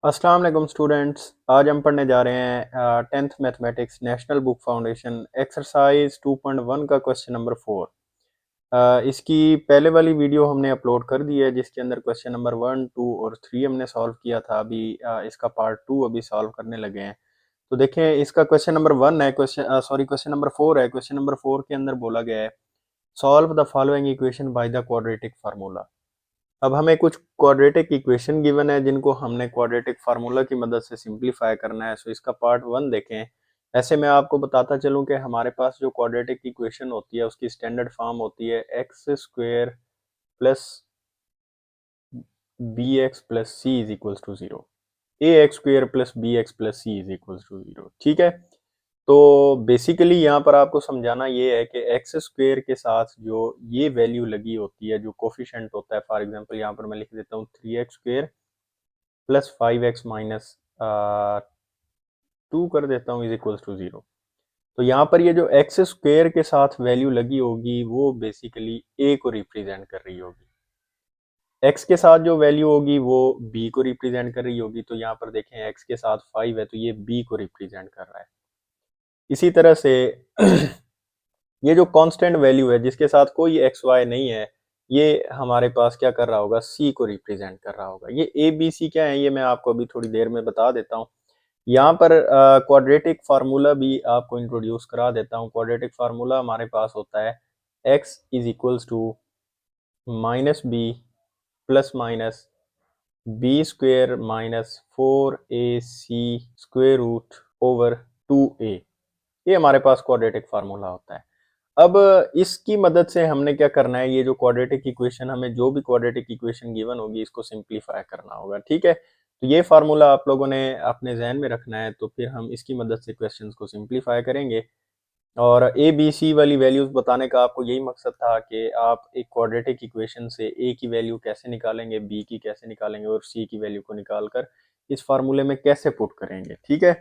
अस्सलाम वालेकुम स्टूडेंट्स। आज हम पढ़ने जा रहे हैं 10th mathematics national book foundation exercise 2.1 का क्वेश्चन नंबर 4। इसकी पहले वाली वीडियो हमने अपलोड कर दी है जिसके अंदर क्वेश्चन नंबर 1, 2 और 3 हमने सॉल्व किया था। अभी इसका पार्ट 2 अभी सॉल्व करने लगे हैं। तो देखें, इसका क्वेश्चन नंबर 1 है, क्वेश्चन नंबर 4 है। क्वेश्चन नंबर 4 के अंदर बोला गया है solve the following equation by the quadratic formula. अब हमें कुछ क्वाड्रेटिक इक्वेशन गिवन है जिनको हमने क्वाड्रेटिक फार्मूला की मदद से सिंप्लीफाई करना है। सो इसका पार्ट 1 देखें। ऐसे मैं आपको बताता चलूं कि हमारे पास जो क्वाड्रेटिक इक्वेशन होती है उसकी स्टैंडर्ड फॉर्म होती है x square plus b x plus c is equals to zero. A x square plus b x plus c is equals to zero. ठीक है, तो बेसिकली यहाँ पर आपको समझाना ये है कि एक्स स्क्वेयर के साथ जो ये वैल्यू लगी होती है, जो कोफिशेंट होता है, फॉर एग्जांपल यहाँ पर मैं लिख देता हूँ 3x square plus 5x minus 2 कर देता हूँ इज इक्वल्स टू जीरो। तो यहाँ पर ये जो एक्स स्क्वेयर के साथ वैल्यू लगी होगी वो बेसिकली ए को रिप्रेजेंट कर रही होगी। एक्स के साथ जो वैल्यू होगी वो बी को रिप्रेजेंट कर रही होगी। तो यहाँ पर देखें, एक्स के साथ 5 है तो ये बी को रिप्रेजेंट कर रहा है। इसी तरह से ये जो कांस्टेंट वैल्यू है जिसके साथ कोई एक्स वाई नहीं है, ये हमारे पास क्या कर रहा होगा, सी को रिप्रेजेंट कर रहा होगा। ये ए बी सी क्या है ये मैं आपको अभी थोड़ी देर में बता देता हूँ। यहाँ पर क्वाड्रेटिक फार्मूला भी आपको इंट्रोड्यूस करा देता हूँ। क्वाड्रेटिक फार्मूला हमारे पास होता है x is equals to minus b plus minus b square minus 4ac square root over 2a। ये हमारे पास क्वाड्रेटिक फार्मूला होता है। अब इसकी मदद से हमने क्या करना है, ये जो क्वाड्रेटिक इक्वेशन, हमें जो भी क्वाड्रेटिक इक्वेशन गिवन होगी इसको सिंप्लीफाई करना होगा। ठीक है, तो ये फार्मूला आप लोगों ने अपने जहन में रखना है। तो फिर हम इसकी मदद से क्वेश्चंस को सिंप्लीफाई करेंगे। और ए बी सी वाली वैल्यूज बताने का आपको यही मकसद था कि आप एक क्वाड्रेटिक इक्वेशन से ए की वैल्यू कैसे निकालेंगे, बी की कैसे निकालेंगे और सी की वैल्यू को निकाल कर इस फार्मूले में कैसे पुट करेंगे। ठीक है,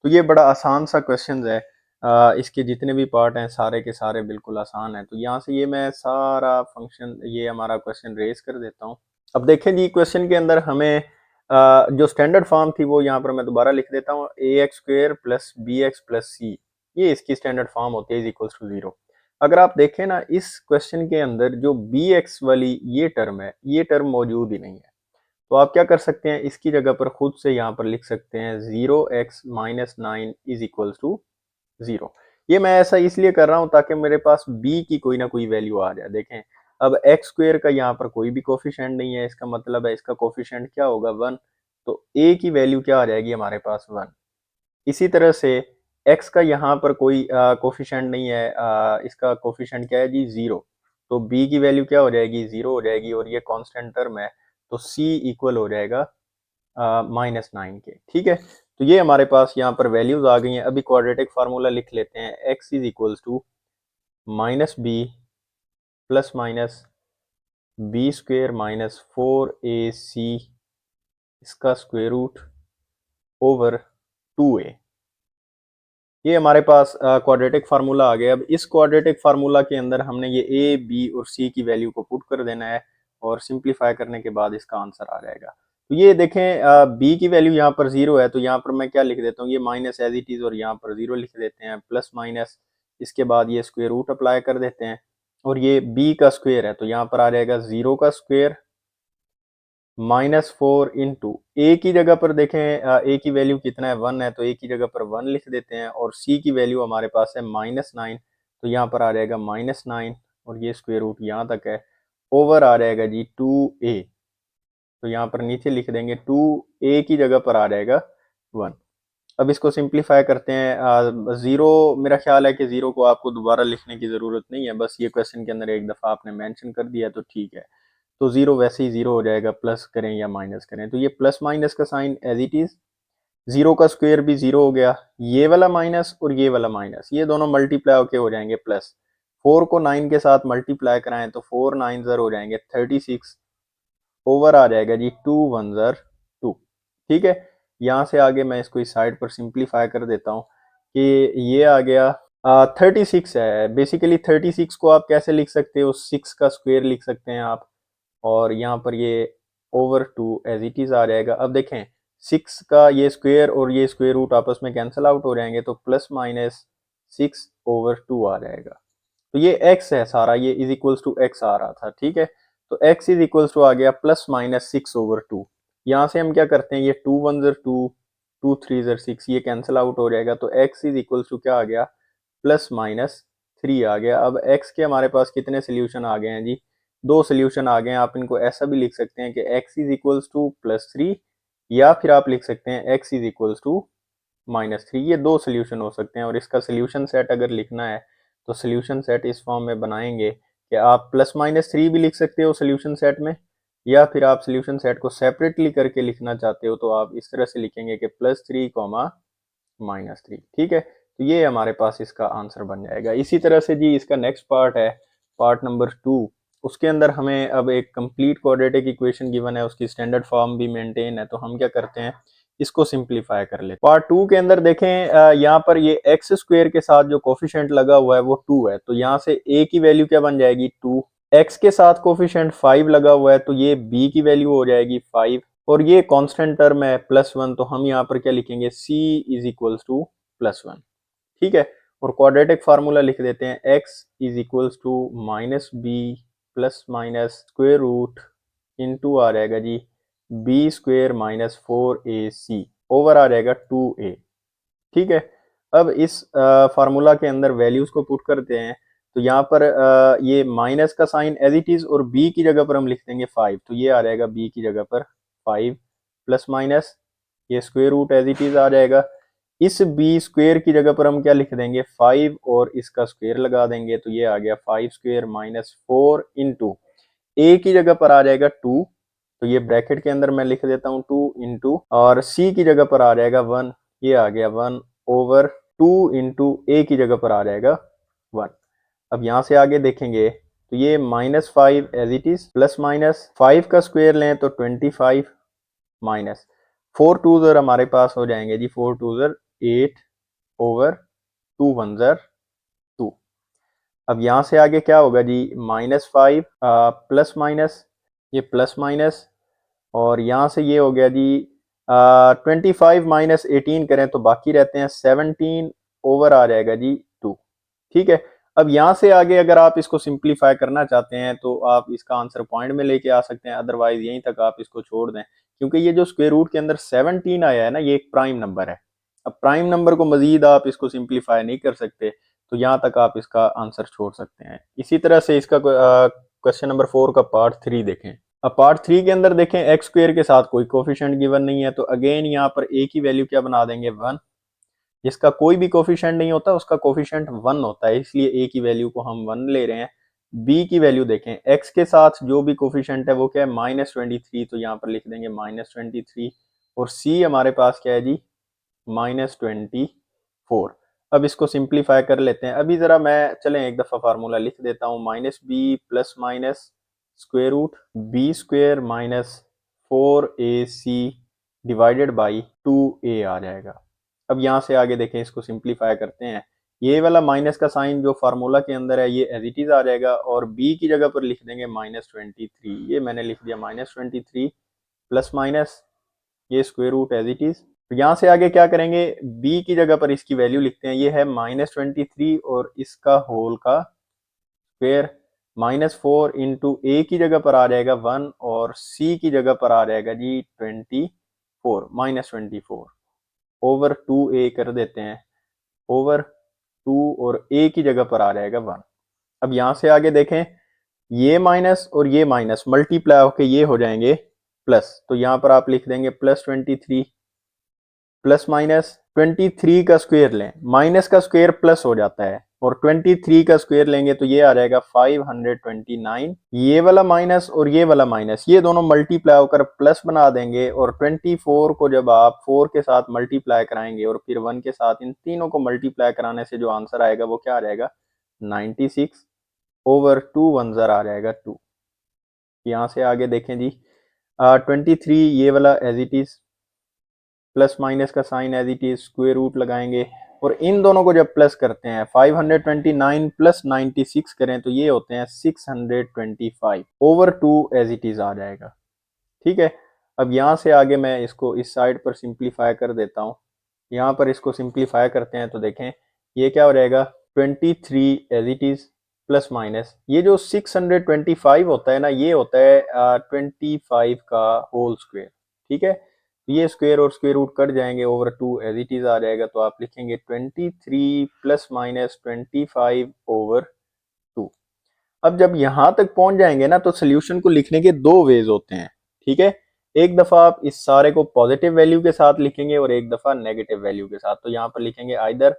तो ये बड़ा आसान सा क्वेश्चन है। इसके जितने भी पार्ट हैं सारे के सारे बिल्कुल आसान है। तो यहाँ से ये मैं सारा फंक्शन, ये हमारा क्वेश्चन रेज कर देता हूँ। अब देखें जी, क्वेश्चन के अंदर हमें जो स्टैंडर्ड फॉर्म थी वो यहाँ पर मैं दोबारा लिख देता हूँ, a x square plus b x plus c, ये इसकी स्टैंडर्ड फॉर्म होती है इज इक्वल्स टू जीरो। अगर आप देखें ना, इस क्वेश्चन के अंदर जो बी एक्स वाली ये टर्म है, ये टर्म मौजूद ही नहीं है। तो आप क्या कर सकते हैं, इसकी जगह पर खुद से यहाँ पर लिख सकते हैं 0x minus 9 is equals to zero. ये मैं ऐसा इसलिए कर रहा हूँ ताकि मेरे पास b की कोई ना कोई वैल्यू आ जाए। देखें, अब एक्स स्क्वेयर का यहाँ पर कोई भी कोफिशिएंट नहीं है, इसका मतलब है इसका कोफिशिएंट क्या होगा, 1। तो a की वैल्यू क्या आ जाएगी हमारे पास, 1। इसी तरह से x का यहाँ पर कोई कोफिशिएंट नहीं है, इसका कोफिशिएंट क्या है जी, 0। तो b की वैल्यू क्या हो जाएगी, 0 हो जाएगी। और ये कांस्टेंट टर्म है तो c इक्वल हो जाएगा -9 के। ठीक है, तो ये हमारे पास यहाँ पर वैल्यूज आ गई हैं। अभी क्वाड्रेटिक फार्मूला लिख लेते हैं, x is equals to minus b plus minus b square minus 4ac इसका स्क्वेयर रूट ओवर 2a। ये हमारे पास क्वाड्रेटिक फार्मूला आ गया। अब इस क्वाड्रेटिक फार्मूला के अंदर हमने ये ए बी और सी की वैल्यू को पुट कर देना है और सिंप्लीफाई करने के बाद इसका आंसर आ जाएगा। तो ये देखें, बी की वैल्यू यहाँ पर 0 है तो यहाँ पर मैं क्या लिख देता हूँ, ये माइनस एज इट इज और यहाँ पर 0 लिख देते हैं, प्लस माइनस इसके बाद ये स्क्वेयर रूट अप्लाई कर देते हैं। और ये बी का स्क्वेयर है तो यहाँ पर आ जाएगा 0 का स्क्वेयर -4 इंटू ए की जगह पर देखें, ए की वैल्यू कितना है, 1 है, तो ए की जगह पर 1 लिख देते हैं। और सी की वैल्यू हमारे पास है -9, तो यहाँ पर आ जाएगा -9 और ये स्क्वेयर रूट यहाँ तक है, ओवर आ जाएगा जी 2a। तो यहाँ पर नीचे लिख देंगे 2a की जगह पर आ जाएगा 1। अब इसको सिंप्लीफाई करते हैं। ज़ीरो, मेरा ख्याल है कि ज़ीरो को आपको दोबारा लिखने की ज़रूरत नहीं है, बस ये क्वेश्चन के अंदर एक दफ़ा आपने मेंशन कर दिया तो ठीक है। तो ज़ीरो वैसे ही ज़ीरो हो जाएगा, प्लस करें या माइनस करें। तो ये प्लस माइनस का sign as it is, zero का स्क्वायर भी ज़ीरो हो गया, ये वाला माइनस और ये वाला माइनस, ये दोनों मल्टीप्लाई होके हो जाएंगे प्लस। 4 को 9 के साथ मल्टीप्लाई कराएं तो 4 9 ज़र हो जाएंगे 36, ओवर आ जाएगा जी 2 1 ज़र 2। ठीक है, यहाँ से आगे मैं इसको इस साइड पर सिंप्लीफाई कर देता हूँ कि ये आ गया 36 है। बेसिकली 36 को आप कैसे लिख सकते हो, 6 का स्क्वायर लिख सकते हैं आप, और यहाँ पर ये ओवर 2 एज इट इज़ आ जाएगा। अब देखें, 6 का ये स्क्वायर और ये स्क्वायर रूट आपस में कैंसिल आउट हो जाएंगे, तो प्लस माइनस 6/2 आ जाएगा। तो ये x है सारा, ये इज इक्वल्स टू x आ रहा था, ठीक है। तो x इज इक्वल्स टू आ गया प्लस माइनस 6/2। यहाँ से हम क्या करते हैं, ये 2 1 ज़र 2, 2 3 ज़र 6, ये कैंसिल आउट हो जाएगा। तो x इज इक्वल्स टू क्या आ गया, प्लस माइनस 3 आ गया। अब x के हमारे पास कितने सोल्यूशन आ गए हैं जी, 2 सोल्यूशन आ गए हैं। आप इनको ऐसा भी लिख सकते हैं कि x इज इक्वल्स टू +3, या फिर आप लिख सकते हैं x इज इक्वल्स टू -3। ये 2 सोल्यूशन हो सकते हैं। और इसका सोल्यूशन सेट अगर लिखना है तो सोल्यूशन सेट इस फॉर्म में बनाएंगे कि आप +-3 भी लिख सकते हो सोल्यूशन सेट में, या फिर आप सोल्यूशन सेट को सेपरेटली करके लिखना चाहते हो तो आप इस तरह से लिखेंगे कि +3, -3, ठीक है। तो ये हमारे पास इसका आंसर बन जाएगा। इसी तरह से जी इसका नेक्स्ट पार्ट है, पार्ट नंबर 2। उसके अंदर हमें अब एक कंप्लीट क्वाड्रेटिक इक्वेशन गिवन है, उसकी स्टैंडर्ड फॉर्म भी मेंटेन है। तो हम क्या करते हैं, इसको सिंप्लीफाई कर लेते हैं। पार्ट 2 के अंदर देखें, यहाँ पर ये एक्स स्क्वायर के साथ जो कोफिशिएंट लगा हुआ है वो 2 है। तो यहाँ से a की वैल्यू क्या बन जाएगी, 2। x के साथ कोफिशिएंट 5 लगा हुआ है तो ये b की वैल्यू हो जाएगी 5। और ये कांस्टेंट टर्म है +1, तो हम यहाँ पर क्या लिखेंगे, c इज इक्वल्स टू +1, ठीक है। और क्वाड्रेटिक फार्मूला लिख देते हैं, x is equals to -b plus minus square root into आ जाएगा जी b² -4ac ओवर आ जाएगा 2a, ठीक है। अब इस फार्मूला के अंदर वैल्यूज को पुट करते हैं। तो यहाँ पर ये माइनस का साइन एज इट इज, और b की जगह पर हम लिख देंगे 5। तो ये आ जाएगा b की जगह पर 5 प्लस माइनस ये square root as it is आ जाएगा। इस b स्क्वायर की जगह पर हम क्या लिख देंगे, 5 और इसका स्क्वायर लगा देंगे। तो ये आ गया 5² -4 इंटू a की जगह पर आ जाएगा 2। तो ये ब्रैकेट के अंदर मैं लिख देता हूँ 2 इंटू, और c की जगह पर आ जाएगा 1। ये आ गया 1 ओवर 2 इंटू a की जगह पर आ जाएगा 1। अब यहाँ से आगे देखेंगे तो ये -5 as it is, plus minus 5 का स्क्वायर लें तो 25, माइनस 4 2 ज़र हमारे पास हो जाएंगे जी, 4 2 ज़र 8 ओवर 2 1 ज़र 2। अब यहाँ से आगे क्या होगा जी, -5 प्लस माइनस, ये प्लस माइनस, और यहाँ से ये हो गया जी 25 -18 करें तो बाकी रहते हैं 17 ओवर आ जाएगा जी 2, ठीक है। अब यहाँ से आगे अगर आप इसको सिंप्लीफाई करना चाहते हैं तो आप इसका आंसर पॉइंट में लेके आ सकते हैं, अदरवाइज यहीं तक आप इसको छोड़ दें, क्योंकि ये जो स्क्वायर रूट के अंदर 17 आया है ना, ये एक प्राइम नंबर है। अब प्राइम नंबर को मजीद आप इसको सिंप्लीफाई नहीं कर सकते, तो यहाँ तक आप इसका आंसर छोड़ सकते हैं। इसी तरह से इसका क्वेश्चन नंबर 4 का पार्ट 3 देखें। अब पार्ट 3 के अंदर देखें, एक्स स्क्वायर के साथ कोई कोफिशिएंट गिवन नहीं है, तो अगेन यहाँ पर a की वैल्यू क्या बना देंगे, 1। जिसका कोई भी कोफिशिएंट नहीं होता उसका कोफिशिएंट 1 होता है, इसलिए a की वैल्यू को हम 1 ले रहे हैं। b की वैल्यू देखें, x के साथ जो भी कोफिशिएंट है वो क्या है, -23। तो यहाँ पर लिख देंगे -23, और c हमारे पास क्या है जी, -24। अब इसको सिंप्लीफाई कर लेते हैं। अभी ज़रा मैं चलें एक दफ़ा फार्मूला लिख देता हूँ, -b plus minus square root b² -4ac divided by 2a आ जाएगा। अब यहाँ से आगे देखें, इसको सिंप्लीफाई करते हैं। ये वाला माइनस का साइन जो फार्मूला के अंदर है ये एज इट इज आ जाएगा, और b की जगह पर लिख देंगे -23। ये मैंने लिख दिया -23 प्लस माइनस ये square root as it is. तो यहाँ से आगे क्या करेंगे, b की जगह पर इसकी वैल्यू लिखते हैं, ये है -23 और इसका होल का स्क्वायर, -4 इंटू ए की जगह पर आ जाएगा 1, और c की जगह पर आ जाएगा जी 24, -24 ओवर 2a कर देते हैं, ओवर 2, और a की जगह पर आ जाएगा 1। अब यहाँ से आगे देखें, ये माइनस और ये माइनस मल्टीप्लाई होके ये हो जाएंगे प्लस। तो यहाँ पर आप लिख देंगे +23 प्लस माइनस 23 का स्क्वायर लें, माइनस का स्क्वायर प्लस हो जाता है, और 23 का स्क्वायर लेंगे तो ये आ जाएगा 529। ये वाला माइनस और ये वाला माइनस ये दोनों मल्टीप्लाई होकर प्लस बना देंगे, और 24 को जब आप 4 के साथ मल्टीप्लाई कराएंगे और फिर 1 के साथ, इन तीनों को मल्टीप्लाई कराने से जो आंसर आएगा वो क्या आ जाएगा, 96 ओवर 2 1 ज़र आ जाएगा 2। यहाँ से आगे देखें जी, 23 ये वाला as it is, plus minus का sign as it is, square root लगाएंगे, और इन दोनों को जब प्लस करते हैं 529 प्लस 96 करें तो ये होते हैं 625 ओवर 2 एज इट इज आ जाएगा, ठीक है। अब यहाँ से आगे मैं इसको इस साइड पर सिंप्लीफाई कर देता हूँ। यहाँ पर इसको सिंप्लीफाई करते हैं तो देखें ये क्या हो जाएगा 23 as it is plus minus ये जो 625 होता है ना ये होता है 25 का होल स्क्वायर। ठीक है, ये स्क्वायर और स्क्वायर रूट कट जाएंगे ओवर 2 एज इट इज आ जाएगा। तो आप लिखेंगे 23 प्लस माइनस 25 ओवर 2। अब जब यहां तक पहुंच जाएंगे ना तो सोल्यूशन को लिखने के दो वेज होते हैं। ठीक है, एक दफा आप इस सारे को पॉजिटिव वैल्यू के साथ लिखेंगे और एक दफा नेगेटिव वैल्यू के साथ। तो यहाँ पर लिखेंगे either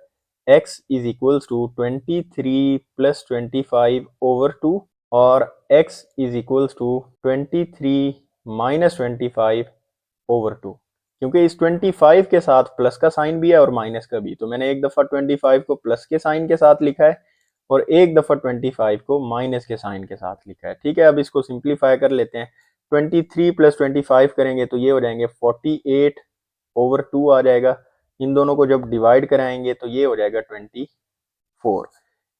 x is equals to 23 प्लस 25 ओवर 2 और x is equals to 23 minus 25 over 2। क्योंकि इस 25 के साथ प्लस का साइन भी है और माइनस का भी, तो मैंने एक दफा 25 को प्लस के साइन के साथ लिखा है और एक दफा 25 को माइनस के साइन के साथ लिखा है। ठीक है, अब इसको सिंप्लीफाई कर लेते हैं। 23 प्लस 25 करेंगे तो ये हो जाएंगे 48 ओवर 2 आ जाएगा। इन दोनों को जब डिवाइड कराएंगे तो ये हो जाएगा 24।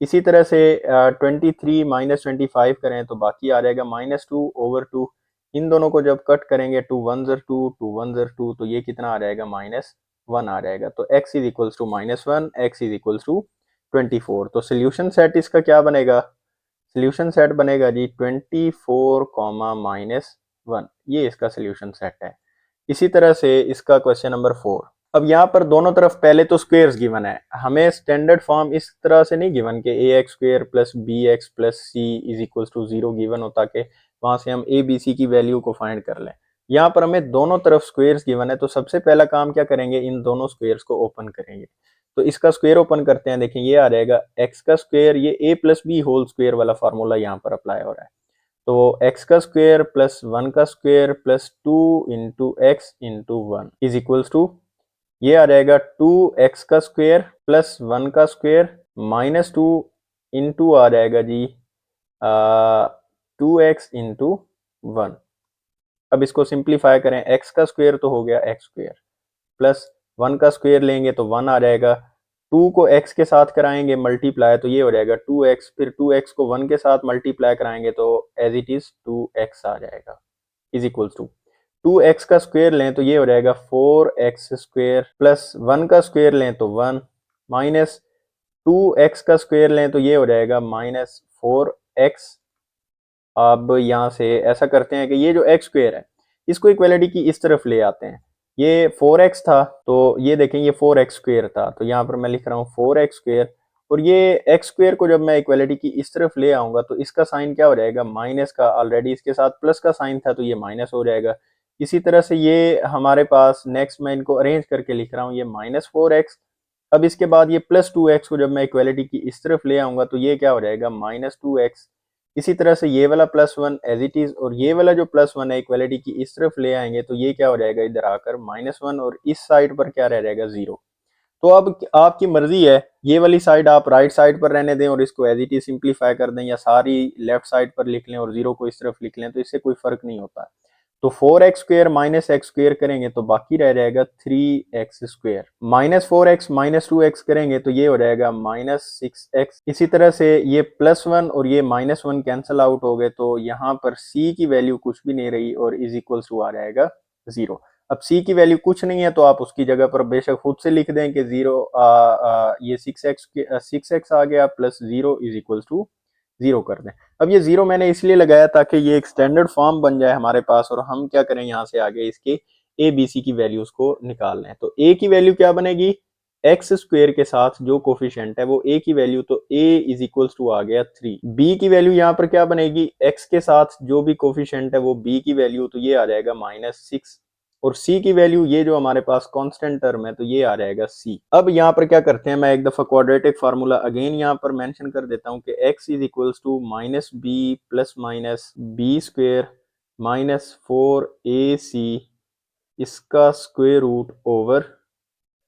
इसी तरह से 23 माइनस 25 करें तो बाकी आ जाएगा -2 ओवर 2। इन दोनों को जब कट करेंगे 2 1 ज़र 2 2 1 ज़र 2 तो ये कितना आ जाएगा -1 आ जाएगा। तो x is equals to -1 x is equals to 24। तो सोल्यूशन सेट इसका क्या बनेगा, सोल्यूशन सेट बनेगा जी 24 -1। ये इसका सोल्यूशन सेट है। इसी तरह से इसका क्वेश्चन नंबर 4। अब यहाँ पर दोनों तरफ पहले तो स्क्वेयर्स गिवन है, हमें स्टैंडर्ड फॉर्म इस तरह से नहीं गिवन कि ax square plus bx plus c is equals to 0 given होता कि वहां से हम a b c की वैल्यू को फाइंड कर लें। यहाँ पर हमें दोनों तरफ स्क्वेयर्स गिवन है, तो सबसे पहला काम क्या करेंगे, इन दोनों स्क्वेयर्स को ओपन करेंगे। तो इसका स्क्वेयर ओपन करते हैं, देखें ये आ जाएगा x का स्क्वेयर, ये a plus b whole square वाला फार्मूला यहाँ पर अप्लाई हो रहा है। तो x का स्क्वेयर प्लस 1 का square plus 2 into x into 1 is equals to ये आ जाएगा 2x का स्क्वेयर प्लस 1 का स्क्वेयर -2 इंटू आ जाएगा जी 2x इंटू 1। अब इसको सिंप्लीफाई करें, x का स्क्वेयर तो हो गया x स्क्वेयर प्लस 1 का स्क्वेयर लेंगे तो 1 आ जाएगा। 2 को x के साथ कराएंगे मल्टीप्लाई तो ये हो जाएगा 2x, फिर 2x को 1 के साथ मल्टीप्लाई कराएंगे तो एज इट इज 2x आ जाएगा इज इक्वल्स टू 2x का स्क्वेयर लें तो ये हो जाएगा 4x स्क्वेयर प्लस 1 का स्क्वेयर लें तो 1 माइनस 2x का स्क्वेयर लें तो ये हो जाएगा -4x। अब यहाँ से ऐसा करते हैं कि ये जो x स्क्वेयर है इसको इक्वलिटी की इस तरफ ले आते हैं। ये 4x था तो ये देखें ये 4x स्क्वेयर था, तो यहाँ पर मैं लिख रहा हूँ 4x स्क्वेयर और ये x स्क्वेयर को जब मैं इक्वलिटी की इस तरफ ले आऊंगा तो इसका साइन क्या हो जाएगा, माइनस का। ऑलरेडी इसके साथ प्लस का साइन था तो ये माइनस हो जाएगा। इसी तरह से ये हमारे पास नेक्स्ट मैं इनको अरेंज करके लिख रहा हूँ, ये -4x। अब इसके बाद ये +2x को जब मैं इक्वलिटी की इस तरफ ले आऊंगा तो ये क्या हो जाएगा -2x। इसी तरह से ये वाला +1 एज इट इज और ये वाला जो +1 है इक्वलिटी की इस तरफ ले आएंगे तो ये क्या हो जाएगा इधर आकर -1 और इस साइड पर क्या रह जाएगा 0। तो अब आपकी मर्जी है, ये वाली साइड आप राइट साइड पर रहने दें और इसको एज इट इज सिंप्लीफाई कर दें या सारी लेफ्ट साइड पर लिख लें और 0 को इस तरफ लिख लें, तो इससे कोई फर्क नहीं होता। तो 4x square minus x square करेंगे तो बाकी रह जाएगा 3x स्क्वेयर, -4x -2x करेंगे तो ये हो जाएगा -6x। इसी तरह से ये +1 और ये -1 कैंसिल आउट हो गए तो यहाँ पर c की वैल्यू कुछ भी नहीं रही और इज इक्वल्स टू आ जाएगा 0। अब c की वैल्यू कुछ नहीं है तो आप उसकी जगह पर बेशक खुद से लिख दें कि 0 ये 6x आ गया प्लस 0 इज इक्वल्स टू 0 कर दें। अब ये 0 मैंने इसलिए लगाया ताकि ये एक स्टैंडर्ड फॉर्म बन जाए हमारे पास और हम क्या करें यहाँ से आगे इसके a b c की वैल्यूज को निकाल लें। तो a की वैल्यू क्या बनेगी, x स्क्वेयर के साथ जो कोफिशिएंट है वो a की वैल्यू, तो a इज इक्वल्स टू आ गया 3। b की वैल्यू यहाँ पर क्या बनेगी, x के साथ जो भी कोफिशिएंट है वो b की वैल्यू, तो ये आ जाएगा -6 और c की वैल्यू ये जो हमारे पास कांस्टेंट टर्म है तो ये आ जाएगा c। अब यहाँ पर क्या करते हैं, मैं एक दफा क्वाड्रेटिक फार्मूला अगेन यहाँ पर मेंशन कर देता हूँ कि x is equals to -b plus minus b square -4ac इसका स्क्वेयर रूट ओवर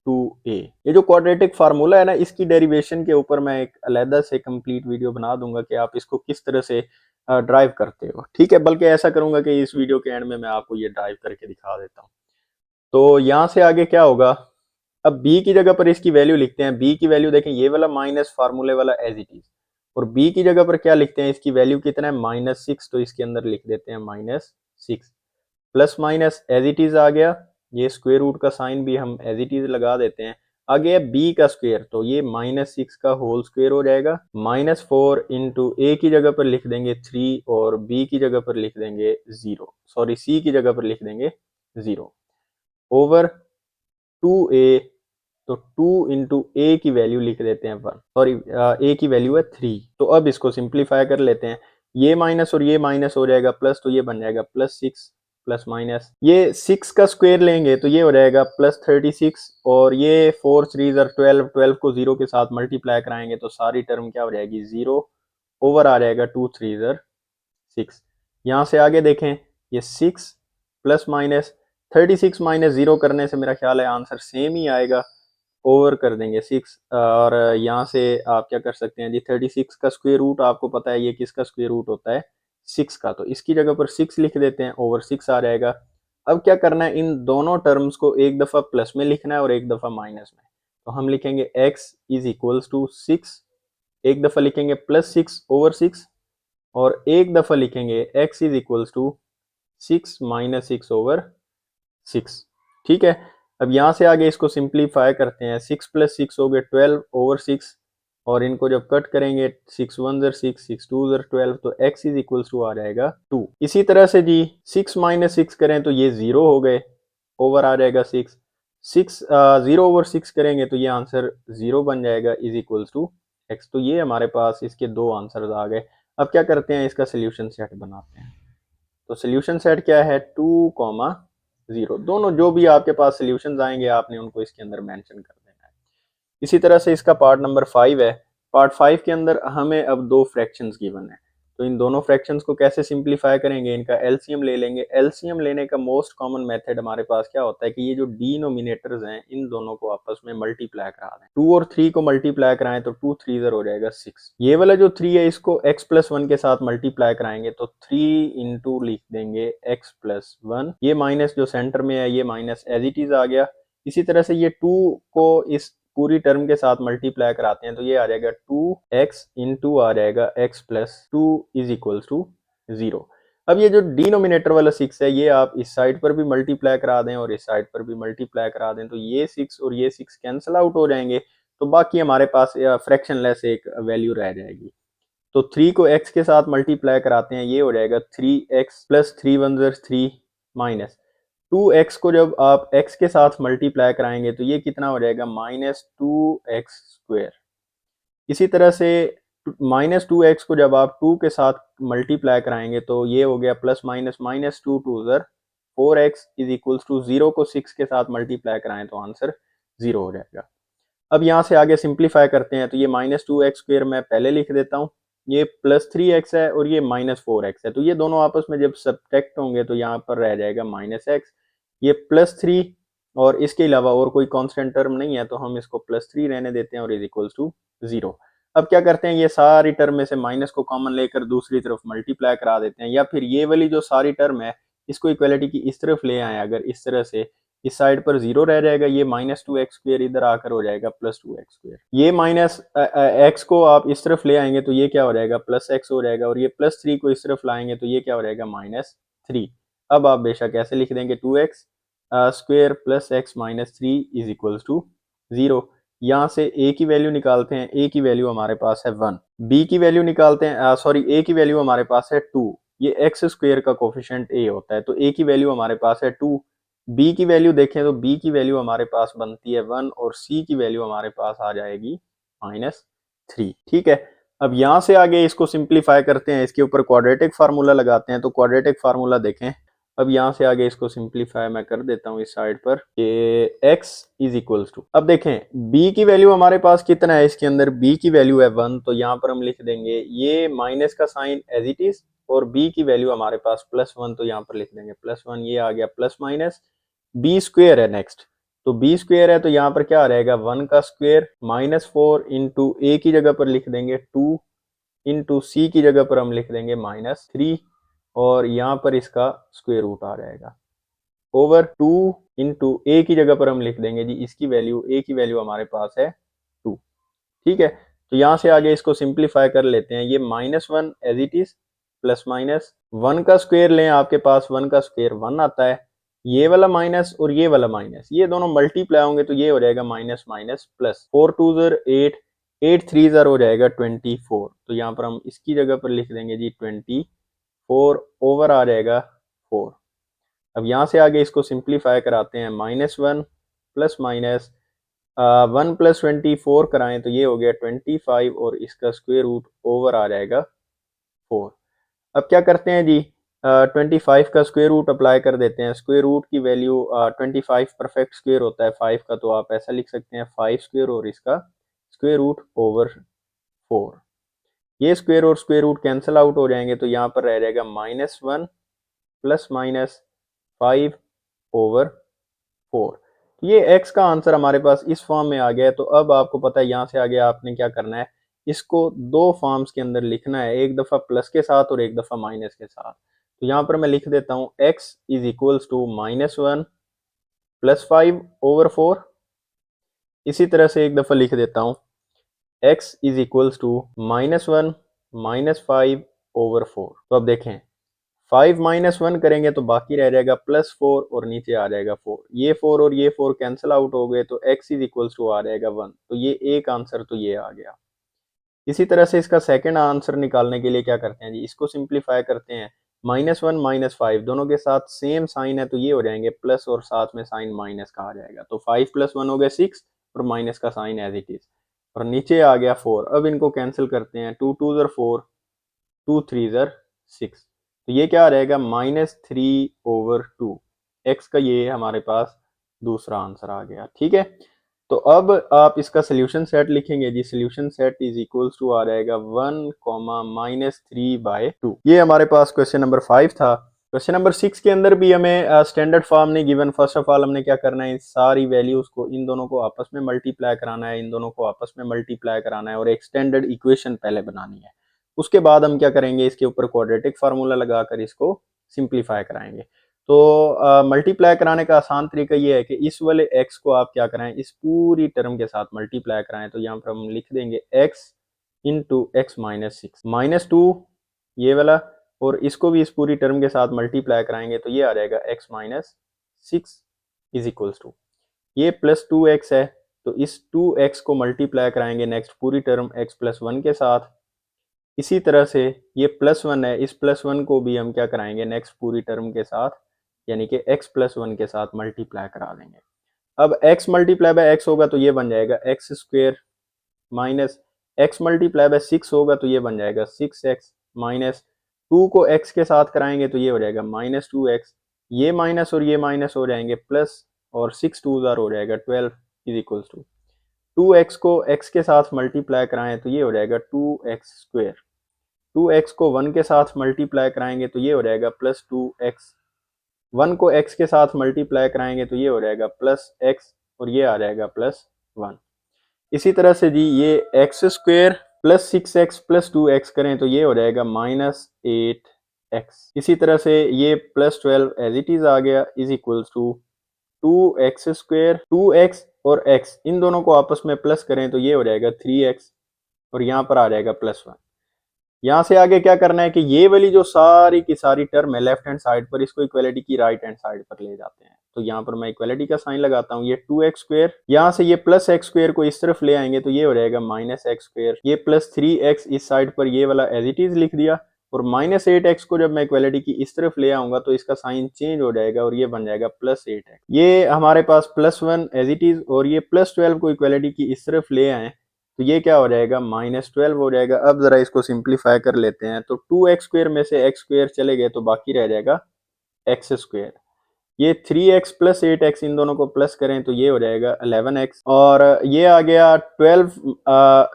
2a। ये जो क्वाड्रेटिक फार्मूला है ना, इसकी डेरिवेशन के ऊपर मैं एक अलहदा से कंप्लीट वीडियो बना दूंगा कि आप इसको किस तरह से ड्राइव करते हो। ठीक है, बल्कि ऐसा करूंगा कि इस वीडियो के एंड में मैं आपको ये ड्राइव करके दिखा देता हूँ। तो यहाँ से आगे क्या होगा, अब b की जगह पर इसकी वैल्यू लिखते हैं। b की वैल्यू देखें ये वाला माइनस फार्मूले वाला एज इट इज, और b की जगह पर क्या लिखते हैं, इसकी वैल्यू कितना है -6, तो इसके अंदर लिख देते हैं -6। Plus minus as it is आ गया, ये स्क्वायर रूट का साइन भी हम एज इट इज लगा देते हैं। आ गया बी का स्क्वायर, तो ये -6 का होल स्क्वायर हो जाएगा। -4 इंटू ए की जगह पर लिख देंगे 3 और बी की जगह पर लिख देंगे 0, सॉरी सी की जगह पर लिख देंगे 0 ओवर 2a। तो 2 इंटू ए की वैल्यू लिख देते हैं 1, सॉरी ए की वैल्यू है 3। तो अब इसको सिंप्लीफाई कर लेते हैं, ये माइनस और ये माइनस हो जाएगा प्लस, तो ये बन जाएगा +6 प्लस माइनस, ये 6 का स्क्वायर लेंगे तो ये हो जाएगा +36 और ये 4 3 12, 12 को 0 के साथ मल्टीप्लाई कराएंगे तो सारी टर्म क्या हो जाएगी 0 ओवर आ जाएगा 2 3 6। यहाँ से आगे देखें, ये 6 प्लस माइनस 36 माइनस 0 करने से मेरा ख्याल है आंसर सेम ही आएगा, ओवर कर देंगे 6। और यहाँ से आप क्या कर सकते हैं जी, 36 का स्क्वायर रूट आपको पता है ये किसका स्क्वायर रूट होता है 6 का, तो इसकी जगह पर 6 लिख देते हैं, ओवर 6 आ जाएगा। अब क्या करना है, इन दोनों टर्म्स को एक दफ़ा प्लस में लिखना है और एक दफ़ा माइनस में। तो हम लिखेंगे x इज इक्वल्स टू 6, एक दफ़ा लिखेंगे +6 ओवर 6 और एक दफ़ा लिखेंगे x is equals to 6 minus 6 over 6। ठीक है, अब यहाँ से आगे इसको सिंप्लीफाई करते हैं, 6 + 6 हो गए 12 ओवर 6 और इनको जब कट करेंगे 6 1 ज़र 6 6 2 ज़र 12, तो x इज इक्वल्स टू आ जाएगा 2। इसी तरह से जी 6 माइनस 6 करें तो ये 0 हो गए, ओवर आ जाएगा 6। 0 ओवर 6 करेंगे तो ये आंसर 0 बन जाएगा इज इक्वल्स टू x। तो ये हमारे पास इसके दो आंसर्स आ गए। अब क्या करते हैं, इसका सोल्यूशन सेट बनाते हैं। तो सोल्यूशन सेट क्या है, 2, 0, दोनों जो भी आपके पास सोल्यूशंस आएंगे आपने उनको इसके अंदर मेंशन कर देना है। इसी तरह से इसका पार्ट नंबर 5 है। पार्ट 5 के अंदर हमें अब दो फ्रैक्शंस गिवन है, तो इन दोनों फ्रैक्शंस को कैसे सिंप्लीफाई करेंगे, इनका एलसीएम ले लेंगे। एलसीएम लेने का मोस्ट कॉमन मेथड हमारे पास क्या होता है कि ये जो डिनोमिनेटर्स हैं इन दोनों को आपस में मल्टीप्लाई करा दें। 2 और 3 को मल्टीप्लाई कराएं तो 2 3 ज़र हो जाएगा 6। ये वाला जो 3 है इसको x+1 के साथ मल्टीप्लाई कराएंगे तो 3 इंटू लिख देंगे x+1, ये माइनस जो सेंटर में है ये माइनस एज इट इज आ गया। इसी तरह से ये 2 को इस पूरी टर्म के साथ मल्टीप्लाई कराते हैं तो ये आ जाएगा 2x इंटू आ जाएगा x+2 इज इक्वल्स टू 0। अब ये जो डिनोमिनेटर वाला 6 है ये आप इस साइड पर भी मल्टीप्लाई करा दें और इस साइड पर भी मल्टीप्लाई करा दें तो ये 6 और ये 6 कैंसिल आउट हो जाएंगे, तो बाकी हमारे पास फ्रैक्शन लेस एक वैल्यू रह जाएगी। तो 3 को x के साथ मल्टीप्लाई कराते हैं, ये हो जाएगा 3x प्लस 3 1 ज़र 3 माइनस 2x को जब आप x के साथ मल्टीप्लाई कराएंगे तो ये कितना हो जाएगा -2x²। इसी तरह से -2x को जब आप 2 के साथ मल्टीप्लाई कराएंगे तो ये हो गया प्लस माइनस -2 2 ज़र 4x इज इक्वल्स टू 0 को 6 के साथ मल्टीप्लाई कराएं तो आंसर 0 हो जाएगा। अब यहाँ से आगे सिंप्लीफाई करते हैं तो ये -2x² मैं पहले लिख देता हूँ, ये +3x है और ये -4x है, तो ये दोनों आपस में जब सब्ट्रैक्ट होंगे तो यहाँ पर रह जाएगा -x, ये +3 और इसके अलावा और कोई कांस्टेंट टर्म नहीं है तो हम इसको +3 रहने देते हैं और इज इक्वल्स टू 0। अब क्या करते हैं, ये सारी टर्म में से माइनस को कॉमन लेकर दूसरी तरफ मल्टीप्लाई करा देते हैं, या फिर ये वाली जो सारी टर्म है इसको इक्वलिटी की इस तरफ ले आए, अगर इस तरह से इस साइड पर 0 रह जाएगा, ये -2x² इधर आकर हो जाएगा +2x²। ये माइनस x को आप इस तरफ ले आएंगे तो ये क्या हो जाएगा +x हो जाएगा और ये +3 को इस तरफ लाएंगे तो ये क्या हो जाएगा -3। अब आप बेशक ऐसे लिख देंगे 2x square plus x minus 3 is equals to 0। यहाँ से a की वैल्यू निकालते हैं, a की वैल्यू हमारे पास है 1, b की वैल्यू निकालते हैं, सॉरी a की वैल्यू हमारे पास है 2, ये x स्क्वायर का कोफिशिएंट a होता है तो a की वैल्यू हमारे पास है 2। b की वैल्यू देखें तो b की वैल्यू हमारे पास बनती है 1 और c की वैल्यू हमारे पास आ जाएगी -3। ठीक है, अब यहाँ से आगे इसको सिंप्लीफाई करते हैं, इसके ऊपर क्वाड्रेटिक फार्मूला लगाते हैं। तो क्वाड्रेटिक फार्मूला देखें, अब यहाँ से आगे इसको सिंप्लीफाई मैं कर देता हूँ इस साइड पर कि x इज इक्वल्स टू, अब देखें b की वैल्यू हमारे पास कितना है, इसके अंदर b की वैल्यू है 1, तो यहाँ पर हम लिख देंगे ये माइनस का साइन एज इट इज और b की वैल्यू हमारे पास +1, तो यहाँ पर लिख देंगे +1, ये आ गया प्लस माइनस b स्क्वायर है नेक्स्ट, तो b स्क्वायर है तो यहाँ पर क्या आ रहेगा 1 का स्क्वायर -4 इंटू a की जगह पर लिख देंगे 2 इंटू c की जगह पर हम लिख देंगे -3 और यहाँ पर इसका स्क्वायर रूट आ जाएगा ओवर 2 इंटू ए की जगह पर हम लिख देंगे जी इसकी वैल्यू, a की वैल्यू हमारे पास है 2। ठीक है, तो यहाँ से आगे इसको सिंप्लीफाई कर लेते हैं, ये -1 as it is plus minus 1 का स्क्वायर लें, आपके पास 1 का स्क्वायर 1 आता है, ये वाला माइनस और ये वाला माइनस, ये दोनों मल्टीप्लाई होंगे तो ये हो जाएगा माइनस माइनस प्लस, 4 टू ज़र 8, 8 थ्री ज़र हो जाएगा 24। तो यहाँ पर हम इसकी जगह पर लिख देंगे जी 24 ओवर आ जाएगा 4। अब यहाँ से आगे इसको सिंप्लीफाई कराते हैं, -1 प्लस माइनस 1 प्लस 24 कराएं तो ये हो गया 25 और इसका स्क्वायर रूट ओवर आ जाएगा 4। अब क्या करते हैं जी, 25 का स्क्वायर रूट अप्लाई कर देते हैं। स्क्वायर रूट की वैल्यू 25 परफेक्ट स्क्वायर होता है 5 का, तो आप ऐसा लिख सकते हैं 5 स्क्वायर और इसका स्क्वायर रूट ओवर 4। ये स्क्वायर और स्क्वायर रूट कैंसिल आउट हो जाएंगे तो यहाँ पर रह जाएगा -1 प्लस माइनस 5 ओवर 4। तो ये x का आंसर हमारे पास इस फॉर्म में आ गया है। तो अब आपको पता है यहाँ से आगे आपने क्या करना है, इसको दो फॉर्म्स के अंदर लिखना है, एक दफ़ा प्लस के साथ और एक दफ़ा माइनस के साथ। तो यहाँ पर मैं लिख देता हूँ x is equals to -1 plus 5 over 4। इसी तरह से एक दफ़ा लिख देता हूँ x is equals to -1 minus 5 over 4। तो अब देखें 5 -1 करेंगे तो बाकी रह जाएगा +4 और नीचे आ जाएगा 4। ये 4 और ये 4 कैंसिल आउट हो गए तो x इज इक्वल्स टू आ जाएगा 1। तो ये एक आंसर तो ये आ गया। इसी तरह से इसका सेकंड आंसर निकालने के लिए क्या करते हैं जी, इसको सिंप्लीफाई करते हैं। -1 -5 दोनों के साथ सेम साइन है तो ये हो जाएंगे प्लस और साथ में साइन माइनस का आ जाएगा। तो 5 + 1 हो गया 6 और माइनस का साइन एज इट इज और नीचे आ गया 4। अब इनको कैंसिल करते हैं, 2 2 ज़र 4, 2 3 ज़र 6। तो ये क्या आ रहेगा -3 ओवर 2। एक्स का ये हमारे पास दूसरा आंसर आ गया। ठीक है, तो अब आप इसका सोल्यूशन सेट लिखेंगे जी, solution set is equals to आ जाएगा 1, -3/2। ये हमारे पास क्वेश्चन नंबर 5 था। क्वेश्चन नंबर 6 के अंदर भी हमें स्टैंडर्ड फॉर्म नहीं गिवन। फर्स्ट ऑफ ऑल हमने क्या करना है, सारी वैल्यूज को इन दोनों को आपस में मल्टीप्लाई कराना है, इन दोनों को आपस में मल्टीप्लाई कराना है और एक स्टैंडर्ड इक्वेशन पहले बनानी है। उसके बाद हम क्या करेंगे, इसके ऊपर क्वाड्रेटिक फार्मूला लगाकर इसको सिंप्लीफाई कराएंगे। तो मल्टीप्लाई कराने का आसान तरीका ये है कि इस वाले x को आप क्या कराएं, इस पूरी टर्म के साथ मल्टीप्लाई कराएं। तो यहाँ पर हम लिख देंगे x इंटू एक्स माइनस 6 -2 ये वाला, और इसको भी इस पूरी टर्म के साथ मल्टीप्लाई कराएंगे तो ये आ जाएगा x minus 6 is equals to, ये +2x है तो इस 2x को मल्टीप्लाई कराएंगे नेक्स्ट पूरी टर्म x + 1 के साथ। इसी तरह से ये +1 है, इस +1 को भी हम क्या कराएंगे नेक्स्ट पूरी टर्म के साथ, यानी कि x + 1 के साथ मल्टीप्लाई करा देंगे। अब x मल्टीप्लाई बाय x होगा तो ये बन जाएगा x² minus x multiply by 6 होगा तो ये बन जाएगा 6x माइनस 2 को x के साथ कराएंगे तो ये हो जाएगा -2x, ये माइनस और ये माइनस हो जाएंगे प्लस और 6 2 ज़ार हो जाएगा 12 इज इक्वल्स टू 2x को x के साथ मल्टीप्लाई कराएं तो ये हो जाएगा 2x²। 2x को 1 के साथ मल्टीप्लाई कराएंगे तो ये हो जाएगा +2x, 1 को x के साथ मल्टीप्लाई कराएंगे तो ये हो जाएगा +x और ये आ जाएगा +1। इसी तरह से जी ये x² + 6x + 2x करें तो ये हो जाएगा -8x। इसी तरह से ये +12 एज इट इज आ गया is equals to 2x², 2x और x इन दोनों को आपस में प्लस करें तो ये हो जाएगा 3x और यहाँ पर आ जाएगा +1। यहाँ से आगे क्या करना है कि ये वाली जो सारी की सारी टर्म है लेफ्ट हैंड साइड पर, इसको इक्वलिटी की राइट हैंड साइड पर ले जाते हैं। तो यहाँ पर मैं इक्वलिटी का साइन लगाता हूँ, ये 2x², यहाँ से ये +x² को इस तरफ ले आएंगे तो ये हो जाएगा -x², ये +3x इस साइड पर ये वाला एज इट इज लिख दिया और -8x को जब मैं इक्वलिटी की इस तरफ ले आऊंगा तो इसका साइन चेंज हो जाएगा और ये बन जाएगा +8x। ये हमारे पास +1 एज इट इज और ये +12 को इक्वलिटी की इस तरफ ले आए तो ये क्या हो जाएगा -12 हो जाएगा। अब जरा इसको सिंप्लीफाई कर लेते हैं तो 2x² में से x² चले गए तो बाकी रह जाएगा x²। ये 3x + 8x इन दोनों को प्लस करें तो ये हो जाएगा 11x और ये आ गया 12,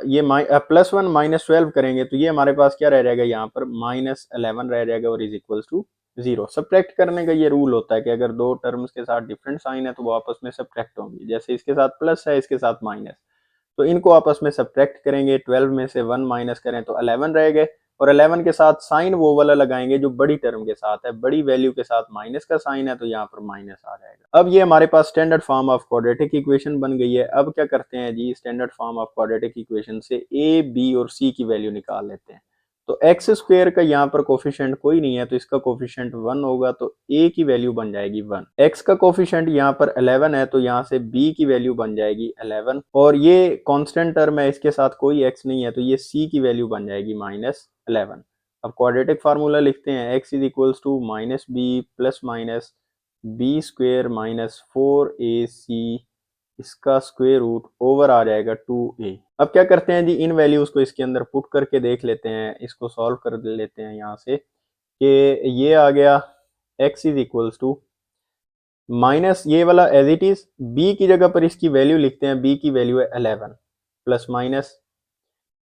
ये +1 -12 करेंगे तो ये हमारे पास क्या रह जाएगा, यहाँ पर -11 रह जाएगा और इज इक्वल्स टू 0। सब्ट्रैक्ट करने का ये रूल होता है कि अगर दो टर्म्स के साथ डिफरेंट साइन है तो वो आपस में सब्ट्रैक्ट होंगी। जैसे इसके साथ प्लस है, इसके साथ माइनस, तो इनको आपस में सब्ट्रैक्ट करेंगे, 12 में से 1 माइनस करें तो 11 रह गए और 11 के साथ साइन वो वाला लगाएंगे जो बड़ी टर्म के साथ है, बड़ी वैल्यू के साथ माइनस का साइन है तो यहाँ पर माइनस आ जाएगा। अब ये हमारे पास standard form of quadratic equation बन गई है। अब क्या करते हैं जी, standard form of quadratic equation से a, b और c की वैल्यू निकाल लेते हैं। तो एक्स स्क्वेयर का यहाँ पर कोफिशिएंट कोई नहीं है, तो इसका कोफिशिएंट 1 होगा, तो ए की वैल्यू बन जाएगी 1। एक्स का कोफिशिएंट यहाँ पर 11 है, तो यहाँ से बी की वैल्यू बन जाएगी 11, और ये कांस्टेंट टर्म है, इसके साथ कोई एक्स नहीं है, तो ये सी की वैल्यू बन जाएगी -11। अब क्वाड्रेटिक फार्मूला लिखते हैं, x is equals to minus b plus minus b square minus 4ac इसका स्क्वायर रूट ओवर आ जाएगा 2a। अब क्या करते हैं जी, इन वैल्यूज को इसके अंदर पुट करके देख लेते हैं, इसको सॉल्व कर लेते हैं यहाँ से कि ये आ गया x is equals to minus ये वाला एज इट इज, b की जगह पर इसकी वैल्यू लिखते हैं, b की वैल्यू है 11 प्लस माइनस,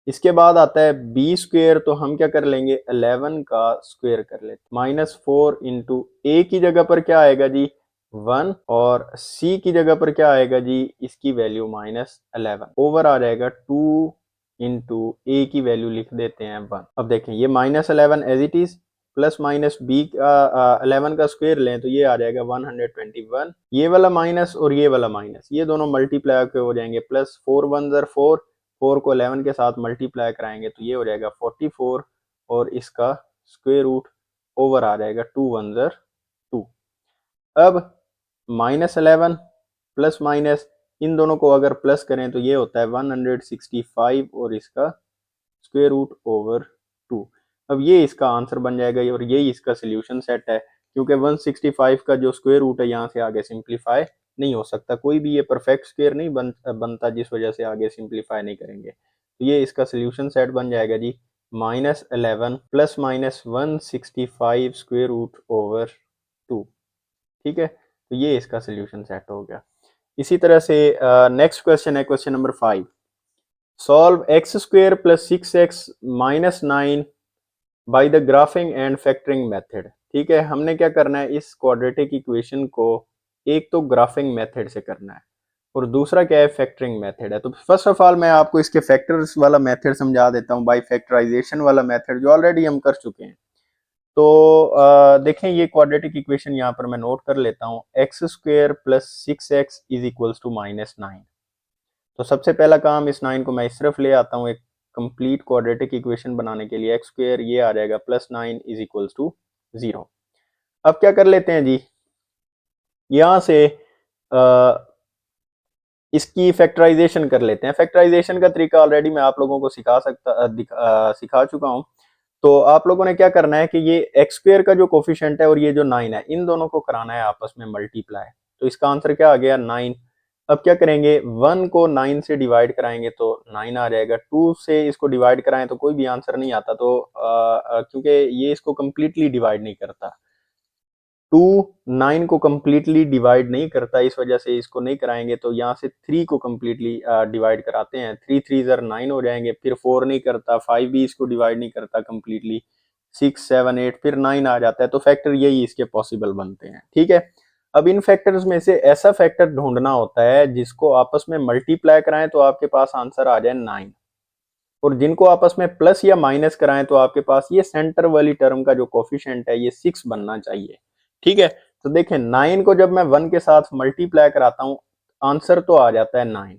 इसके बाद आता है बी स्क्वेयर, तो हम क्या कर लेंगे 11 का स्क्वेयर कर लेते, -4 इंटू ए की जगह पर क्या आएगा जी 1, और सी की जगह पर क्या आएगा जी इसकी वैल्यू -11 ओवर आ जाएगा 2 इंटू ए की वैल्यू लिख देते हैं 1। अब देखें ये -11 as it is plus minus b का 11 का स्क्वेयर लें तो ये आ जाएगा 121, ये वाला माइनस और ये वाला माइनस, ये दोनों मल्टीप्लाई हो जाएंगे, प्लस 4 1 ज़र 4 को 11 के साथ मल्टीप्लाई कराएंगे तो ये हो जाएगा 44, और इसका स्क्वायर रूट ओवर आ जाएगा 2 1 ज़र 2। अब -11 प्लस माइनस इन दोनों को अगर प्लस करें तो ये होता है 165, और इसका स्क्वायर रूट ओवर 2। अब ये इसका आंसर बन जाएगा, और यही इसका सोल्यूशन सेट है, क्योंकि 165 का जो स्क्वायर रूट है यहाँ से आगे सिंप्लीफाई नहीं हो सकता, कोई भी ये परफेक्ट स्क्वायर नहीं बनता, जिस वजह से आगे सिंप्लीफाई नहीं करेंगे। तो ये इसका सोल्यूशन सेट बन जाएगा जी -11 plus minus 165 square root over 2। ठीक है, तो ये इसका सोल्यूशन सेट हो गया। इसी तरह से नेक्स्ट क्वेश्चन है question number 5, solve x square plus 6x minus 9 by the graphic and factoring method. ठीक है, हमने क्या करना है, इस क्वाड्रेटिक इक्वेशन को एक तो ग्राफिंग मेथड से करना है और दूसरा क्या है फैक्टरिंग मेथड है। तो फर्स्ट ऑफ ऑल मैं आपको इसके फैक्टर्स वाला मेथड समझा देता हूँ, बाय फैक्टराइजेशन वाला मेथड जो ऑलरेडी हम कर चुके हैं। तो देखें ये क्वाड्रेटिक इक्वेशन यहाँ पर मैं नोट कर लेता हूँ, x square plus 6x is equals to -9। तो सबसे पहला काम, इस 9 को मैं इस तरफ ले आता हूँ एक कंप्लीट क्वाड्रेटिक इक्वेशन बनाने के लिए, एक्स स्क्वेयर ये आ जाएगा +9 इज इक्वल्स टू 0। अब क्या कर लेते हैं जी, यहाँ से इसकी फैक्टराइजेशन कर लेते हैं। फैक्टराइजेशन का तरीका ऑलरेडी मैं आप लोगों को सिखा चुका हूँ। तो आप लोगों ने क्या करना है कि ये एक्स स्क्वेयर का जो कोफिशिएंट है और ये जो 9 है, इन दोनों को कराना है आपस में मल्टीप्लाई। तो इसका आंसर क्या आ गया 9। अब क्या करेंगे, 1 को 9 से डिवाइड कराएंगे तो 9 आ जाएगा, 2 से इसको डिवाइड कराएं तो कोई भी आंसर नहीं आता, तो क्योंकि ये इसको कम्प्लीटली डिवाइड नहीं करता, 2 9 को कम्प्लीटली डिवाइड नहीं करता, इस वजह से इसको नहीं कराएंगे। तो यहाँ से 3 को कम्प्लीटली डिवाइड कराते हैं, 3 3 ज़र 9 हो जाएंगे, फिर 4 नहीं करता, 5 भी इसको डिवाइड नहीं करता कम्प्लीटली, 6 7 8 फिर 9 आ जाता है। तो फैक्टर यही इसके पॉसिबल बनते हैं। ठीक है, अब इन फैक्टर्स में से ऐसा फैक्टर ढूंढना होता है जिसको आपस में मल्टीप्लाई कराएं तो आपके पास आंसर आ जाए 9, और जिनको आपस में प्लस या माइनस कराएं तो आपके पास ये सेंटर वाली टर्म का जो कोफिशिएंट है ये 6 बनना चाहिए। ठीक है, तो देखें 9 को जब मैं 1 के साथ मल्टीप्लाई कराता हूँ आंसर तो आ जाता है 9,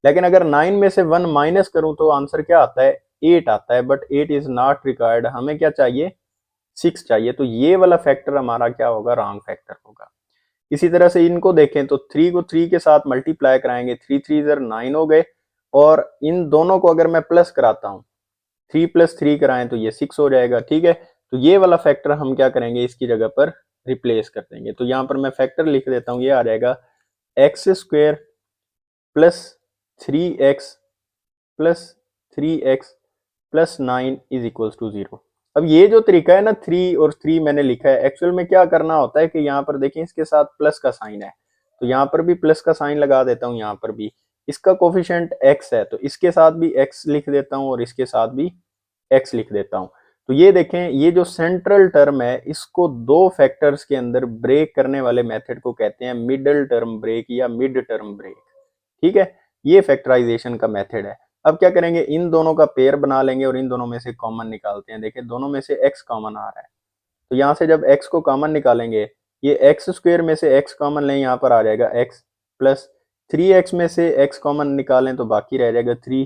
लेकिन अगर 9 में से 1 माइनस करूं तो आंसर क्या आता है 8 आता है, बट 8 इज नॉट रिक्वायर्ड, हमें क्या चाहिए 6 चाहिए। तो ये वाला फैक्टर हमारा क्या होगा, रॉन्ग फैक्टर होगा। इसी तरह से इनको देखें तो 3 को 3 के साथ मल्टीप्लाई कराएंगे, 3 3 ज़र 9 हो गए, और इन दोनों को अगर मैं प्लस कराता हूँ 3 + 3 कराएं तो ये 6 हो जाएगा। ठीक है, तो ये वाला फैक्टर हम क्या करेंगे, इसकी जगह पर रिप्लेस कर देंगे। तो यहाँ पर मैं फैक्टर लिख देता हूँ, ये आ जाएगा x square plus 3x plus 3x plus 9 is equals to 0। अब ये जो तरीका है ना, 3 और 3 मैंने लिखा है, एक्चुअल में क्या करना होता है कि यहाँ पर देखें इसके साथ प्लस का साइन है, तो यहाँ पर भी प्लस का साइन लगा देता हूँ, यहाँ पर भी इसका कोफिशिएंट x है तो इसके साथ भी x लिख देता हूँ और इसके साथ भी x लिख देता हूँ। तो ये देखें, ये जो सेंट्रल टर्म है इसको दो फैक्टर्स के अंदर ब्रेक करने वाले मेथड को कहते हैं मिडल टर्म ब्रेक या मिड टर्म ब्रेक। ठीक है, ये फैक्टराइजेशन का मेथड है। अब क्या करेंगे, इन दोनों का पेयर बना लेंगे और इन दोनों में से कॉमन निकालते हैं। देखिए दोनों में से x कॉमन आ रहा है, तो यहाँ से जब x को कॉमन निकालेंगे, ये एक्स स्क्वेयर में से x कॉमन लें, यहाँ पर आ जाएगा x प्लस 3x में से x कॉमन निकालें तो बाकी रह जाएगा 3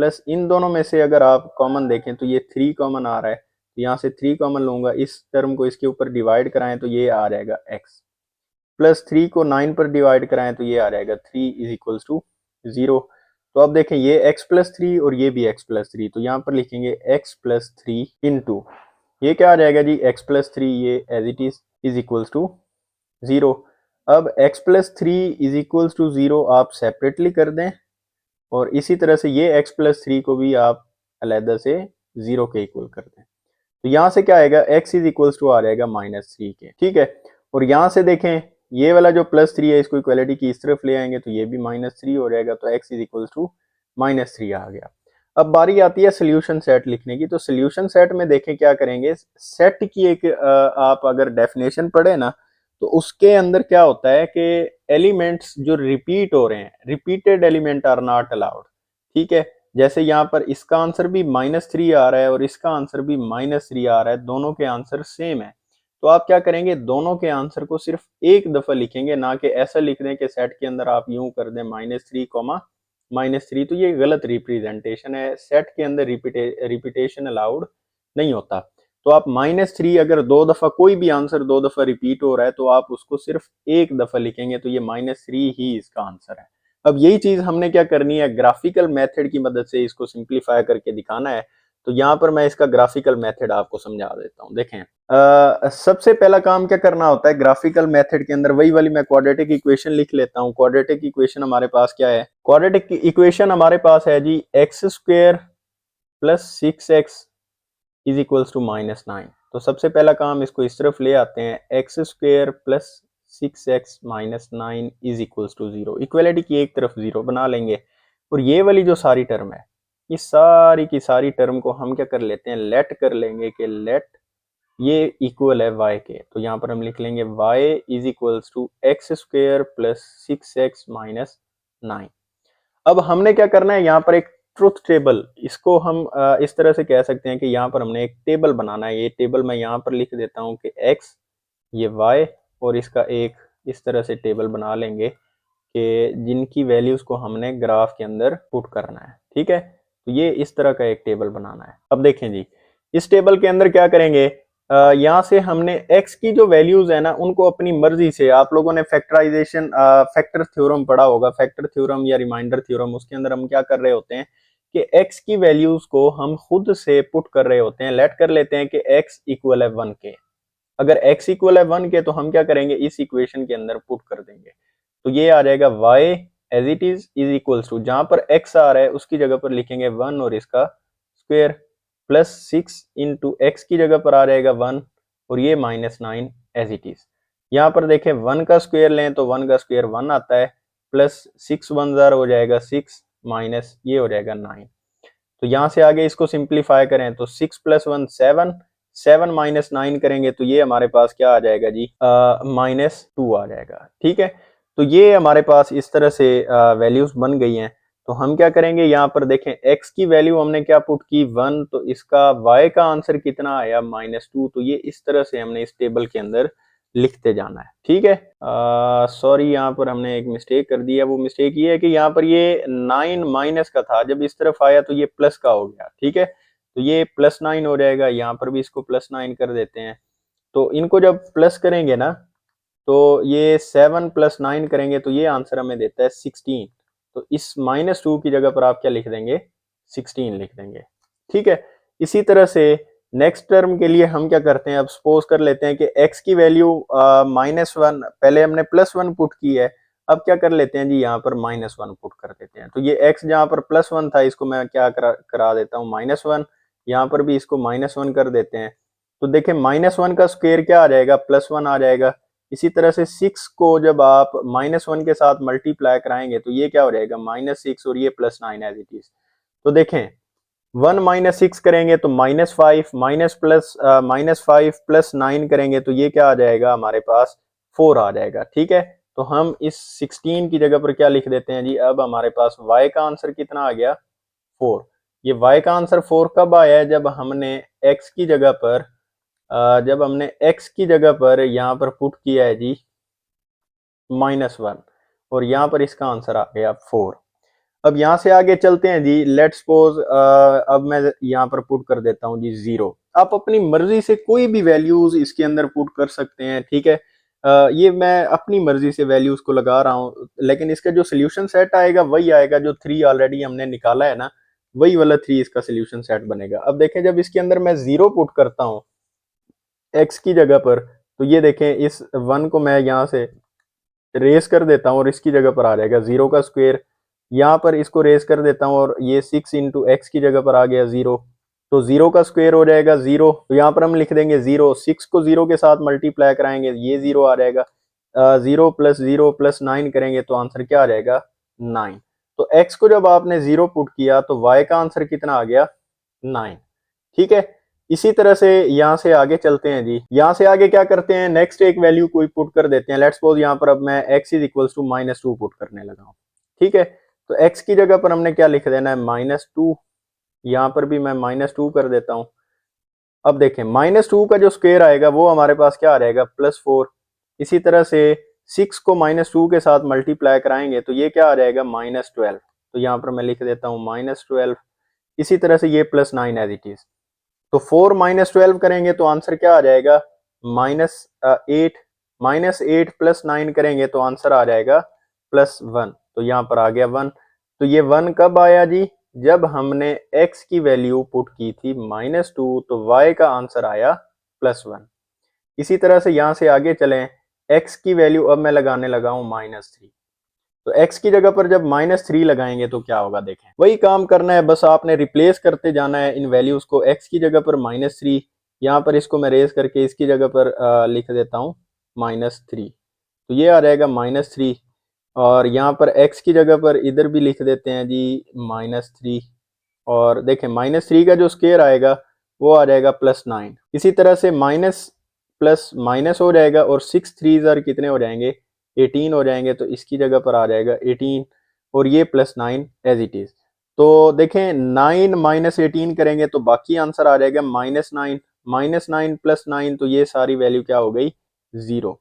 प्लस इन दोनों में से अगर आप कॉमन देखें तो ये 3 कॉमन आ रहा है, तो यहाँ से 3 कॉमन लूंगा, इस टर्म को इसके ऊपर डिवाइड कराएं तो ये आ जाएगा x, प्लस 3 को 9 पर डिवाइड कराएं तो ये आ जाएगा 3 इज इक्वल्स टू 0। तो अब देखें ये x प्लस 3 और ये भी x प्लस 3, तो यहाँ पर लिखेंगे x प्लस 3 इंटू ये क्या आ जाएगा जी x प्लस 3, ये as it is equals to 0। अब x plus 3 is equals to 0 आप सेपरेटली कर दें, और इसी तरह से ये x प्लस 3 को भी आप अलहदा से 0 के इक्वल कर दें, तो यहाँ से क्या आएगा x इज इक्वल्स टू आ जाएगा -3 के, ठीक है। और यहाँ से देखें ये वाला जो +3 है इसको इक्वलिटी की इस तरफ ले आएंगे तो ये भी -3 हो जाएगा, तो x इज इक्वल्स टू -3 आ गया। अब बारी आती है सोल्यूशन सेट लिखने की, तो सोल्यूशन सेट में देखें क्या करेंगे, सेट की एक आप अगर डेफिनेशन पढ़े ना तो उसके अंदर क्या होता है कि एलिमेंट्स जो रिपीट हो रहे हैं, repeated element are not allowed, ठीक है। जैसे यहाँ पर इसका आंसर भी -3 आ रहा है और इसका आंसर भी -3 आ रहा है, दोनों के आंसर सेम है, तो आप क्या करेंगे, दोनों के आंसर को सिर्फ एक दफा लिखेंगे, ना कि ऐसा लिख दें कि सेट के अंदर आप यूं कर दें -3, तो ये गलत रिप्रेजेंटेशन है, सेट के अंदर रिपीटेशन अलाउड नहीं होता। तो आप -3 अगर दो दफा कोई भी आंसर दो दफा रिपीट हो रहा है तो आप उसको सिर्फ एक दफा लिखेंगे, तो ये -3 ही इसका आंसर है। अब यही चीज हमने क्या करनी है, ग्राफिकल मेथड की मदद से इसको सिंप्लीफाई करके दिखाना है। तो यहाँ पर मैं इसका ग्राफिकल मेथड आपको समझा देता हूँ। देखें सबसे पहला काम क्या करना होता है ग्राफिकल मेथड के अंदर, वही वाली मैं क्वाड्रेटिक इक्वेशन लिख लेता हूँ। क्वाड्रेटिक इक्वेशन हमारे पास क्या है, क्वाड्रेटिक इक्वेशन हमारे पास है जी x² plus 6x is equals to -9। तो सबसे पहला काम इसको इस तरफ ले आते हैं, x² plus 6x minus 9 is equals to 0, equality की एक तरफ 0 बना लेंगे। और ये वाली जो सारी टर्म है, इस सारी की सारी टर्म को हम क्या कर लेते हैं, लेट कर लेंगे कि लेट ये इक्वल है y के, तो यहाँ पर हम लिख लेंगे y is equals to x² plus 6x minus 9। अब हमने क्या करना है, यहाँ पर एक ट्रुथ टेबल, इसको हम इस तरह से कह सकते हैं कि यहाँ पर हमने एक टेबल बनाना है। ये टेबल मैं यहाँ पर लिख देता हूँ कि x, ये y, और इसका एक इस तरह से टेबल बना लेंगे कि जिनकी वैल्यूज को हमने ग्राफ के अंदर पुट करना है, ठीक है। तो ये इस तरह का एक टेबल बनाना है। अब देखें जी, इस टेबल के अंदर क्या करेंगे, यहाँ से हमने x की जो वैल्यूज है ना उनको अपनी मर्जी से, आप लोगों ने फैक्टराइजेशन फैक्टर थ्योरम पढ़ा होगा, फैक्टर थ्योरम या रिमाइंडर थ्योरम, उसके अंदर हम क्या कर रहे होते हैं कि x की वैल्यूज को हम खुद से पुट कर रहे होते हैं। लेट कर लेते हैं कि x इक्वल है 1 के, अगर x इक्वल है 1 के तो हम क्या करेंगे, इस इक्वेशन के अंदर पुट कर देंगे, तो ये आ जाएगा y as it is equals to, जहां पर x आ रहा है उसकी जगह पर लिखेंगे 1 और इसका स्क्वायर, प्लस 6 इंटू एक्स की जगह पर आ जाएगा 1 और ये -9 एज इट इज। यहाँ पर देखें 1 का स्क्वायर लें तो 1 का स्क्वायर 1 आता है, प्लस 6 1 जार हो जाएगा 6 माइनस ये हो जाएगा 9। तो यहाँ से आगे इसको सिंप्लीफाई करें तो 6 प्लस 1 7, 7 माइनस 9 करेंगे तो ये हमारे पास क्या आ जाएगा जी, -2 आ जाएगा, ठीक है। तो ये हमारे पास इस तरह से वैल्यूज बन गई हैं। तो हम क्या करेंगे, यहाँ पर देखें x की वैल्यू हमने क्या पुट की 1, तो इसका y का आंसर कितना आया -2। तो ये इस तरह से हमने इस टेबल के अंदर लिखते जाना है, ठीक है। सॉरी यहाँ पर हमने एक मिस्टेक कर दी है, वो मिस्टेक ये है कि यहाँ पर ये 9 माइनस का था, जब इस तरफ आया तो ये प्लस का हो गया, ठीक है। तो ये +9 हो जाएगा, यहाँ पर भी इसको +9 कर देते हैं। तो इनको जब प्लस करेंगे ना तो ये 7 + 9 करेंगे तो ये आंसर हमें देता है 16। तो इस -2 की जगह पर आप क्या लिख देंगे, 16 लिख देंगे, ठीक है। इसी तरह से नेक्स्ट टर्म के लिए हम क्या करते हैं, अब सपोज कर लेते हैं कि x की वैल्यू -1, पहले हमने +1 पुट की है, अब क्या कर लेते हैं जी, यहाँ पर -1 पुट कर देते हैं। तो ये x जहाँ पर +1 था इसको मैं क्या करा देता हूँ -1, यहाँ पर भी इसको -1 कर देते हैं। तो देखें -1 का स्क्वायर क्या आ जाएगा, +1 आ जाएगा। इसी तरह से 6 को जब आप -1 के साथ मल्टीप्लाई कराएंगे तो ये क्या हो जाएगा, -6 और ये +9 एज इट इज। तो देखें 1 - 6 करेंगे तो -5, -5 + 9 करेंगे तो ये क्या आ जाएगा, हमारे पास 4 आ जाएगा, ठीक है। तो हम इस 16 की जगह पर क्या लिख देते हैं जी, अब हमारे पास y का आंसर कितना आ गया, 4। ये y का आंसर 4 कब आया है, जब हमने x की जगह पर यहाँ पर पुट किया है जी -1 और यहाँ पर इसका आंसर आ गया 4। अब यहाँ से आगे चलते हैं जी। लेट्स सपोज अब मैं यहाँ पर पुट कर देता हूँ जी 0। आप अपनी मर्जी से कोई भी वैल्यूज इसके अंदर पुट कर सकते हैं, ठीक है। ये मैं अपनी मर्जी से वैल्यूज को लगा रहा हूँ, लेकिन इसका जो सोल्यूशन सेट आएगा वही आएगा जो 3 ऑलरेडी हमने निकाला है ना, वही वाला 3 इसका सोल्यूशन सेट बनेगा। अब देखें जब इसके अंदर मैं 0 पुट करता हूँ x की जगह पर, तो ये देखें इस 1 को मैं यहाँ से रेस कर देता हूँ और इसकी जगह पर आ जाएगा 0 का स्क्वायर। यहाँ पर इसको रेस कर देता हूँ और ये 6 इंटू एक्स की जगह पर आ गया 0। तो 0 का स्क्वायर हो जाएगा 0। तो यहाँ पर हम लिख देंगे 0। 6 को 0 के साथ मल्टीप्लाई कराएंगे, ये 0 आ जाएगा। 0 प्लस 0 प्लस 9 करेंगे तो आंसर क्या आ जाएगा? 9। तो x को जब आपने 0 पुट किया तो y का आंसर कितना आ गया? 9। ठीक है। इसी तरह से यहाँ से आगे चलते हैं जी। यहाँ से आगे क्या करते हैं, नेक्स्ट एक वैल्यू कोई पुट कर देते हैं। लेट्स सपोज यहाँ पर अब मैं x is equals to -2 put करने लगा हूँ, ठीक है। तो x की जगह पर हमने क्या लिख देना है? -2। यहाँ पर भी मैं -2 कर देता हूँ। अब देखें -2 का जो स्क्वायर आएगा वो हमारे पास क्या आ जाएगा? +4। इसी तरह से 6 को -2 के साथ मल्टीप्लाई कराएंगे तो ये क्या आ जाएगा? -12। तो यहाँ पर मैं लिख देता हूँ -12। इसी तरह से ये +9 एज इट इज। तो 4 -12 करेंगे तो आंसर क्या आ जाएगा? -8। -8 प्लस 9 करेंगे तो आंसर आ जाएगा +1। तो यहाँ पर आ गया 1। तो ये 1 कब आया जी? जब हमने x की वैल्यू पुट की थी -2, तो y का आंसर आया +1। इसी तरह से यहाँ से आगे चलें, x की वैल्यू अब मैं लगाने लगा हूँ -3। तो x की जगह पर जब -3 लगाएंगे तो क्या होगा? देखें, वही काम करना है, बस आपने रिप्लेस करते जाना है इन वैल्यूज को। x की जगह पर -3, यहाँ पर इसको मैं रेज करके इसकी जगह पर लिख देता हूँ -3। तो ये आ जाएगा -3। और यहाँ पर x की जगह पर इधर भी लिख देते हैं जी -3। और देखें -3 का जो स्क्वायर आएगा वो आ जाएगा +9। इसी तरह से माइनस प्लस माइनस हो जाएगा और 6 3 ज़र कितने हो जाएंगे? 18 हो जाएंगे। तो इसकी जगह पर आ जाएगा 18 और ये +9 एज इट इज। तो देखें 9 -18 करेंगे तो बाकी आंसर आ जाएगा -9। -9 प्लस 9, तो ये सारी वैल्यू क्या हो गई? 0।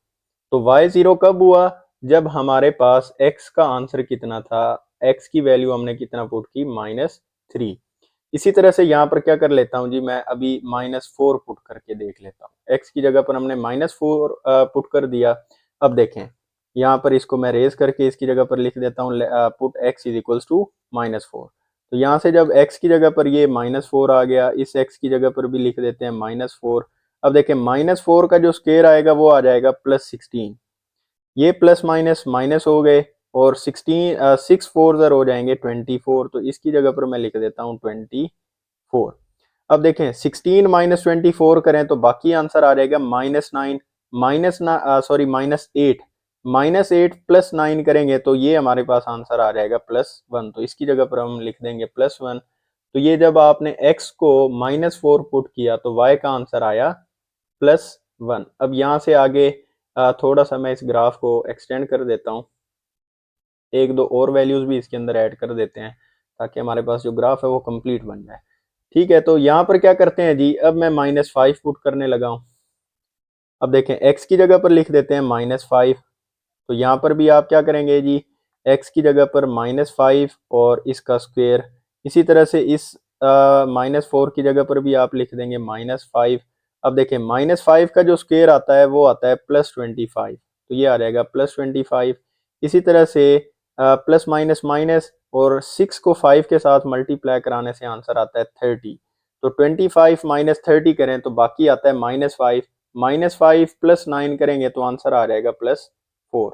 तो y 0 कब हुआ? जब हमारे पास x का आंसर कितना था? x की वैल्यू हमने कितना पुट की? -3। इसी तरह से यहाँ पर क्या कर लेता हूँ जी, मैं अभी -4 पुट करके देख लेता हूँ। x की जगह पर हमने -4 पुट कर दिया। अब देखें यहाँ पर इसको मैं रेज करके इसकी जगह पर लिख देता हूँ put x is equals to -4। तो यहाँ से जब x की जगह पर ये -4 आ गया, इस x की जगह पर भी लिख देते हैं -4। अब देखें -4 का जो स्क्वायर आएगा वो आ जाएगा +16। ये प्लस माइनस माइनस हो गए और 6 4 ज़र हो जाएंगे 24। तो इसकी जगह पर मैं लिख देता हूँ 24। अब देखें 16 -24 करें तो बाकी आंसर आ जाएगा -9 -8। -8 प्लस 9 करेंगे तो ये हमारे पास आंसर आ जाएगा +1। तो इसकी जगह पर हम लिख देंगे +1। तो ये जब आपने x को -4 पुट किया तो y का आंसर आया +1। अब यहाँ से आगे थोड़ा सा मैं इस ग्राफ को एक्सटेंड कर देता हूँ, एक दो और वैल्यूज भी इसके अंदर ऐड कर देते हैं ताकि हमारे पास जो ग्राफ है वो कंप्लीट बन जाए। ठीक है, तो यहाँ पर क्या करते हैं जी, अब मैं -5 पुट करने लगा हूँ। अब देखें x की जगह पर लिख देते हैं -5। तो यहाँ पर भी आप क्या करेंगे जी, x की जगह पर -5 और इसका स्क्वायर। इसी तरह से इस -4 की जगह पर भी आप लिख देंगे -5। अब देखें -5 का जो स्क्वायर आता है वो आता है +25। तो ये आ जाएगा +25। इसी तरह से प्लस माइनस माइनस और 6 को 5 के साथ मल्टीप्लाई कराने से आंसर आता है 30। तो 25 -30 करें तो बाकी आता है -5। -5 प्लस 9 करेंगे तो आंसर आ जाएगा +4।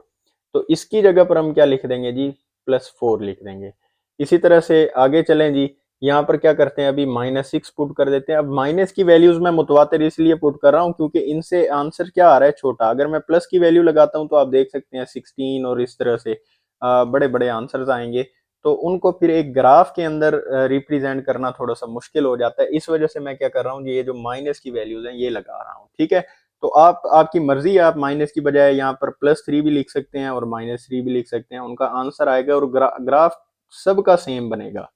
तो इसकी जगह पर हम क्या लिख देंगे जी? +4 लिख देंगे। इसी तरह से आगे चलें जी, यहाँ पर क्या करते हैं, अभी -6 पुट कर देते हैं। अब माइनस की वैल्यूज मैं मुतवातिर इसलिए पुट कर रहा हूँ क्योंकि इनसे आंसर क्या आ रहा है? छोटा। अगर मैं प्लस की वैल्यू लगाता हूँ तो आप देख सकते हैं 16 और इस तरह से बड़े बड़े आंसर्स आएंगे। तो उनको फिर एक ग्राफ के अंदर रिप्रेजेंट करना थोड़ा सा मुश्किल हो जाता है। इस वजह से मैं क्या कर रहा हूँ, ये जो माइनस की वैल्यूज हैं ये लगा रहा हूँ। ठीक है, तो आप आपकी मर्जी है, आप माइनस की बजाय यहाँ पर +3 भी लिख सकते हैं और -3 भी लिख सकते हैं। उनका आंसर आएगा और ग्राफ सबका सेम बनेगा।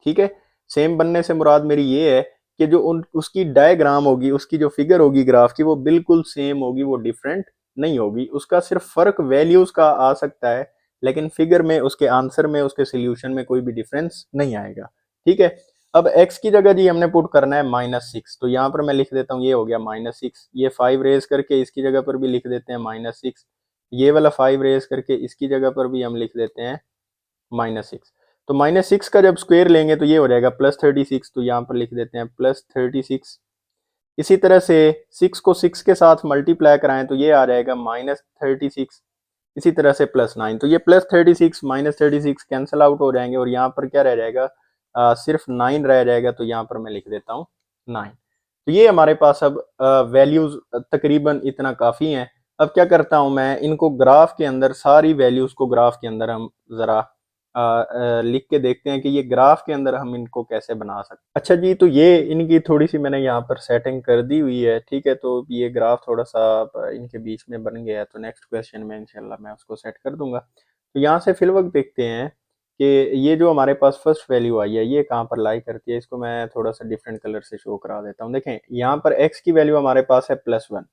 ठीक है, सेम बनने से मुराद मेरी ये है कि जो उसकी डायग्राम होगी, उसकी जो फिगर होगी ग्राफ की, वो बिल्कुल सेम होगी, वो डिफरेंट नहीं होगी। उसका सिर्फ फर्क वैल्यूज का आ सकता है, लेकिन फिगर में, उसके आंसर में, उसके सोल्यूशन में कोई भी डिफरेंस नहीं आएगा। ठीक है, अब x की जगह जी हमने पुट करना है -6, तो यहाँ पर मैं लिख देता हूँ, ये हो गया -6, ये 5 रेज करके इसकी जगह पर भी लिख देते हैं -6, ये वाला 5 रेज करके इसकी जगह पर भी हम लिख देते हैं -6। तो -6 का जब स्क्वायर लेंगे तो ये हो जाएगा +36, तो यहाँ पर लिख देते हैं +36। इसी तरह से 6 को 6 के साथ मल्टीप्लाई कराएं तो ये आ जाएगा -36। इसी तरह से +9, तो ये +36 -36 कैंसिल आउट हो जाएंगे और यहाँ पर क्या रह जाएगा, सिर्फ 9 रह जाएगा, तो यहाँ पर मैं लिख देता हूँ 9। तो ये हमारे पास अब वैल्यूज तकरीबन इतना काफ़ी हैं। अब क्या करता हूँ मैं, इनको ग्राफ के अंदर, सारी वैल्यूज को ग्राफ के अंदर हम ज़रा लिख के देखते हैं कि ये ग्राफ के अंदर हम इनको कैसे बना सकते हैं। अच्छा जी, तो ये इनकी थोड़ी सी मैंने यहाँ पर सेटिंग कर दी हुई है। ठीक है, तो ये ग्राफ थोड़ा सा इनके बीच में बन गया है, तो नेक्स्ट क्वेश्चन में इंशाल्लाह मैं उसको सेट कर दूंगा। तो यहाँ से फिल वक्त देखते हैं कि ये जो हमारे पास फर्स्ट वैल्यू आई है ये कहाँ पर लाई करती है। इसको मैं थोड़ा सा डिफरेंट कलर से शो करा देता हूँ। देखें, यहाँ पर एक्स की वैल्यू हमारे पास है +1।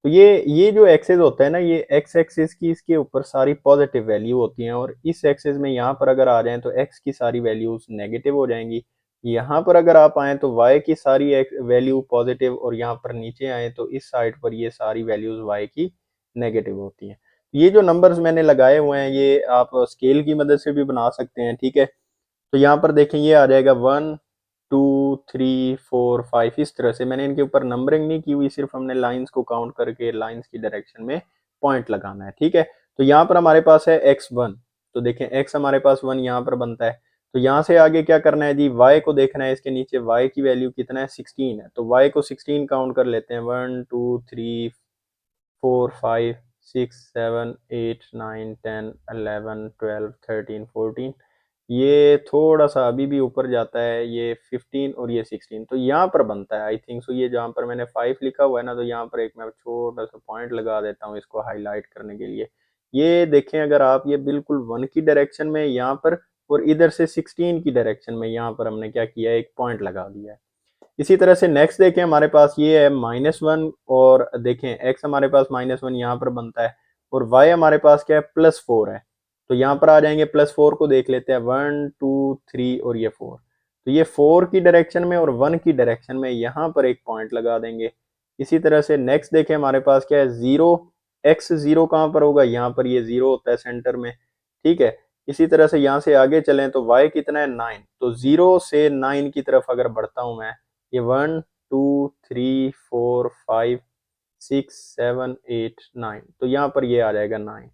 तो ये जो एक्सेस होता है ना, ये एक्स एक्सिस की, इसके ऊपर सारी पॉजिटिव वैल्यू होती हैं, और इस एक्सेस में यहाँ पर अगर आ जाएं तो एक्स की सारी वैल्यूज नेगेटिव हो जाएंगी। यहाँ पर अगर आप आएँ तो वाई की सारी वैल्यू पॉजिटिव, और यहाँ पर नीचे आए तो इस साइड पर ये सारी वैल्यूज वाई की नेगेटिव होती हैं। ये जो नंबर्स मैंने लगाए हुए हैं ये आप स्केल की मदद से भी बना सकते हैं। ठीक है, तो यहाँ पर देखें ये आ जाएगा 1 2 3 4 5, इस तरह से। मैंने इनके ऊपर नंबरिंग नहीं की हुई, सिर्फ हमने लाइंस को काउंट करके लाइंस की डायरेक्शन में पॉइंट लगाना है। ठीक है, तो यहाँ पर हमारे पास है x1, तो देखें x हमारे पास 1 यहाँ पर बनता है। तो यहाँ से आगे क्या करना है जी, y को देखना है, इसके नीचे y की वैल्यू कितना है, 16 है, तो y को 16 काउंट कर लेते हैं। 1 2 3 4 5 6 7 8 9 10 11 12 13 14, ये थोड़ा सा अभी भी ऊपर जाता है, ये 15 और ये 16, तो यहाँ पर बनता है आई थिंक सो। ये जहाँ पर मैंने 5 लिखा हुआ है ना, तो यहाँ पर एक मैं छोटा सा पॉइंट लगा देता हूँ इसको हाईलाइट करने के लिए। ये देखें, अगर आप, ये बिल्कुल 1 की डायरेक्शन में यहाँ पर, और इधर से 16 की डायरेक्शन में यहाँ पर हमने क्या किया है, एक पॉइंट लगा दिया है। इसी तरह से नेक्स्ट देखें, हमारे पास ये है -1, और देखें x हमारे पास -1 यहाँ पर बनता है, और y हमारे पास क्या है, +4 है। तो यहाँ पर आ जाएंगे, +4 को देख लेते हैं, 1 2 3 और ये 4। तो ये 4 की डायरेक्शन में और 1 की डायरेक्शन में यहाँ पर एक पॉइंट लगा देंगे। इसी तरह से नेक्स्ट देखें, हमारे पास क्या है, 0, x0 कहाँ पर होगा, यहाँ पर ये 0 होता है सेंटर में। ठीक है, इसी तरह से यहाँ से आगे चलें तो y कितना है, 9, तो 0 से 9 की तरफ अगर बढ़ता हूँ मैं, ये 1 2 3 4 5 6 7 8 9, तो यहाँ पर ये आ जाएगा 9।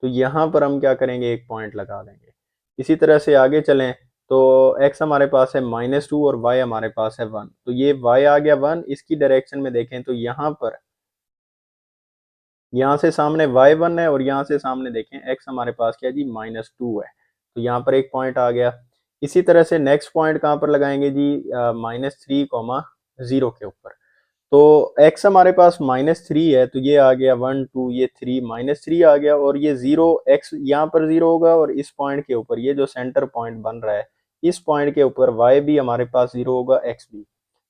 तो यहाँ पर हम क्या करेंगे, एक पॉइंट लगा देंगे। इसी तरह से आगे चलें तो x हमारे पास है -2 और y हमारे पास है 1, तो ये y आ गया 1। इसकी डायरेक्शन में देखें तो यहाँ पर, यहाँ से सामने y1 है, और यहाँ से सामने देखें x हमारे पास क्या है जी, -2 है, तो यहाँ पर एक पॉइंट आ गया। इसी तरह से नेक्स्ट पॉइंट कहाँ पर लगाएंगे जी, -3, 0 के ऊपर। तो x हमारे पास -3 है, तो ये आ गया 1 2, ये 3, -3 आ गया, और ये 0, x यहाँ पर 0 होगा, और इस पॉइंट के ऊपर ये जो सेंटर पॉइंट बन रहा है, इस पॉइंट के ऊपर y भी हमारे पास 0 होगा, x भी।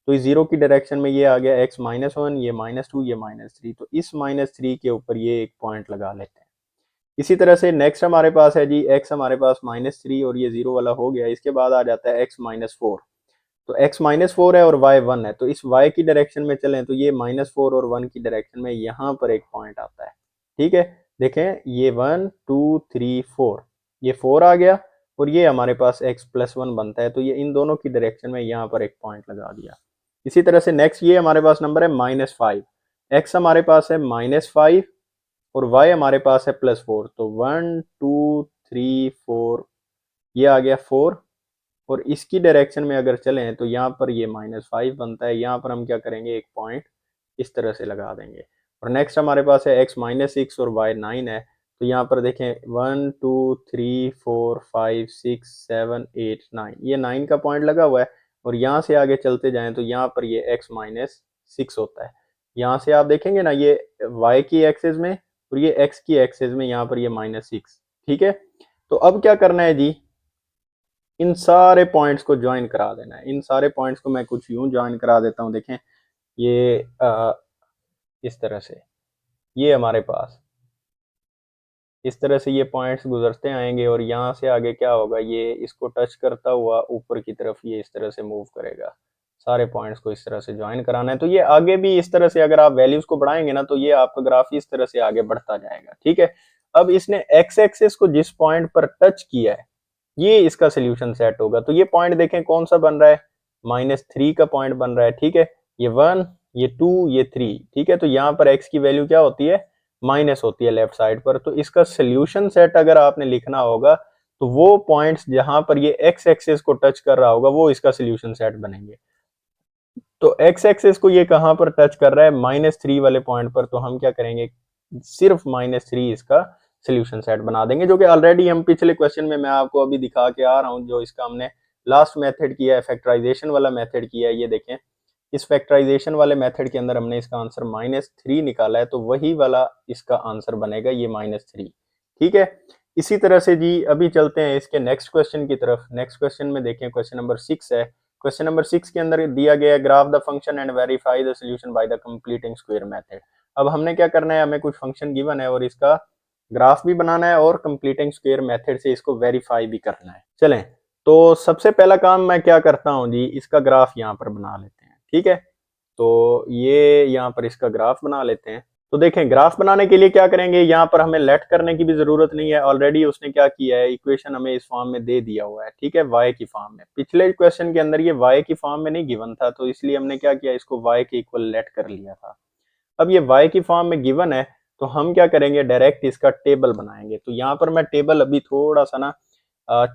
तो इस 0 की डायरेक्शन में ये आ गया x -1, ये -2, ये -3, तो इस -3 के ऊपर ये एक पॉइंट लगा लेते हैं। इसी तरह से नेक्स्ट हमारे पास है जी, x हमारे पास -3 और ये 0 वाला हो गया। इसके बाद आ जाता है x -4, तो x -4 है और y 1 है, तो इस y की डायरेक्शन में चलें तो ये -4 और 1 की डायरेक्शन में यहाँ पर एक पॉइंट आता है। ठीक है, देखें ये 1 2 3 4, ये 4 आ गया, और ये हमारे पास x+1 बनता है, तो ये इन दोनों की डायरेक्शन में यहाँ पर एक पॉइंट लगा दिया। इसी तरह से नेक्स्ट ये हमारे पास नंबर है -5, x हमारे पास है -5 और y हमारे पास है +4, तो 1 2 3 4, ये आ गया 4, और इसकी डायरेक्शन में अगर चलें तो यहाँ पर ये -5 बनता है। यहाँ पर हम क्या करेंगे, एक पॉइंट इस तरह से लगा देंगे। और नेक्स्ट हमारे पास है x -6 और y 9 है, तो यहाँ पर देखें 1 2 3 4 5 6 7 8 9, ये 9 का पॉइंट लगा हुआ है। और यहाँ से आगे चलते जाएं तो यहाँ पर ये x -6 होता है। यहाँ से आप देखेंगे ना, ये y की एक्सिस में और ये x की एक्सिस में, यहाँ पर ये -6। ठीक है, तो अब क्या करना है जी, इन सारे पॉइंट्स को ज्वाइन करा देना है। इन सारे पॉइंट्स को मैं कुछ यूं ज्वाइन करा देता हूं। देखें ये इस तरह से, ये हमारे पास इस तरह से ये पॉइंट्स गुजरते आएंगे और यहाँ से आगे क्या होगा, ये इसको टच करता हुआ ऊपर की तरफ ये इस तरह से मूव करेगा। सारे पॉइंट्स को इस तरह से ज्वाइन कराना है। तो ये आगे भी इस तरह से अगर आप वैल्यूज को बढ़ाएंगे ना, तो ये आपका ग्राफ इस तरह से आगे बढ़ता जाएगा। ठीक है, अब इसने एक्स एक्सिस को जिस पॉइंट पर टच किया है ये इसका सोल्यूशन सेट होगा। तो ये पॉइंट देखें कौन सा बन रहा है, -3 का पॉइंट बन रहा है। ठीक है, ये 1, ये 2, ये 3। ठीक है, तो यहाँ पर x की वैल्यू क्या होती है, माइनस होती है लेफ्ट साइड पर। तो इसका सोल्यूशन सेट अगर आपने लिखना होगा तो वो पॉइंट्स जहां पर ये x एक्सिस को टच कर रहा होगा वो इसका सोल्यूशन सेट बनेंगे। तो x एक्सिस को ये कहां पर टच कर रहा है, -3 वाले पॉइंट पर। तो हम क्या करेंगे, सिर्फ -3 इसका सोल्यूशन सेट बना देंगे, जो कि ऑलरेडी हम पिछले क्वेश्चन में मैं आपको अभी दिखा के आ रहा हूं। जो इसका हमने लास्ट मेथड किया है, फैक्टराइजेशन वाला मेथड किया है, ये देखें इस फैक्टराइजेशन वाले मेथड के अंदर हमने इसका आंसर -3 निकाला है। तो वही वाला इसका आंसर बनेगा, ये -3। ठीक है, इसी तरह से जी अभी चलते हैं इसके नेक्स्ट क्वेश्चन की तरफ। नेक्स्ट क्वेश्चन में देखें, क्वेश्चन नंबर 6 है। क्वेश्चन नंबर 6 के अंदर दिया गया है graph the function and verify the solution by the completing square method. अब हमने क्या करना है, हमें कुछ फंक्शन गिवन है और इसका ग्राफ भी बनाना है और कंप्लीटिंग स्क्वायर मेथड से इसको वेरीफाई भी करना है। चलें, तो सबसे पहला काम मैं क्या करता हूं जी, इसका ग्राफ यहाँ पर बना लेते हैं। ठीक है, तो ये यहाँ पर इसका ग्राफ बना लेते हैं। तो देखें ग्राफ बनाने के लिए क्या करेंगे, यहाँ पर हमें लेट करने की भी जरूरत नहीं है, ऑलरेडी उसने क्या किया है, इक्वेशन हमें इस फॉर्म में दे दिया हुआ है। ठीक है, y की फॉर्म में। पिछले क्वेश्चन के अंदर ये y की फॉर्म में नहीं गिवन था, तो इसलिए हमने क्या किया, इसको y के इक्वल लेट कर लिया था। अब ये y की फॉर्म में गिवन है तो हम क्या करेंगे, डायरेक्ट इसका टेबल बनाएंगे। तो यहाँ पर मैं टेबल अभी थोड़ा सा ना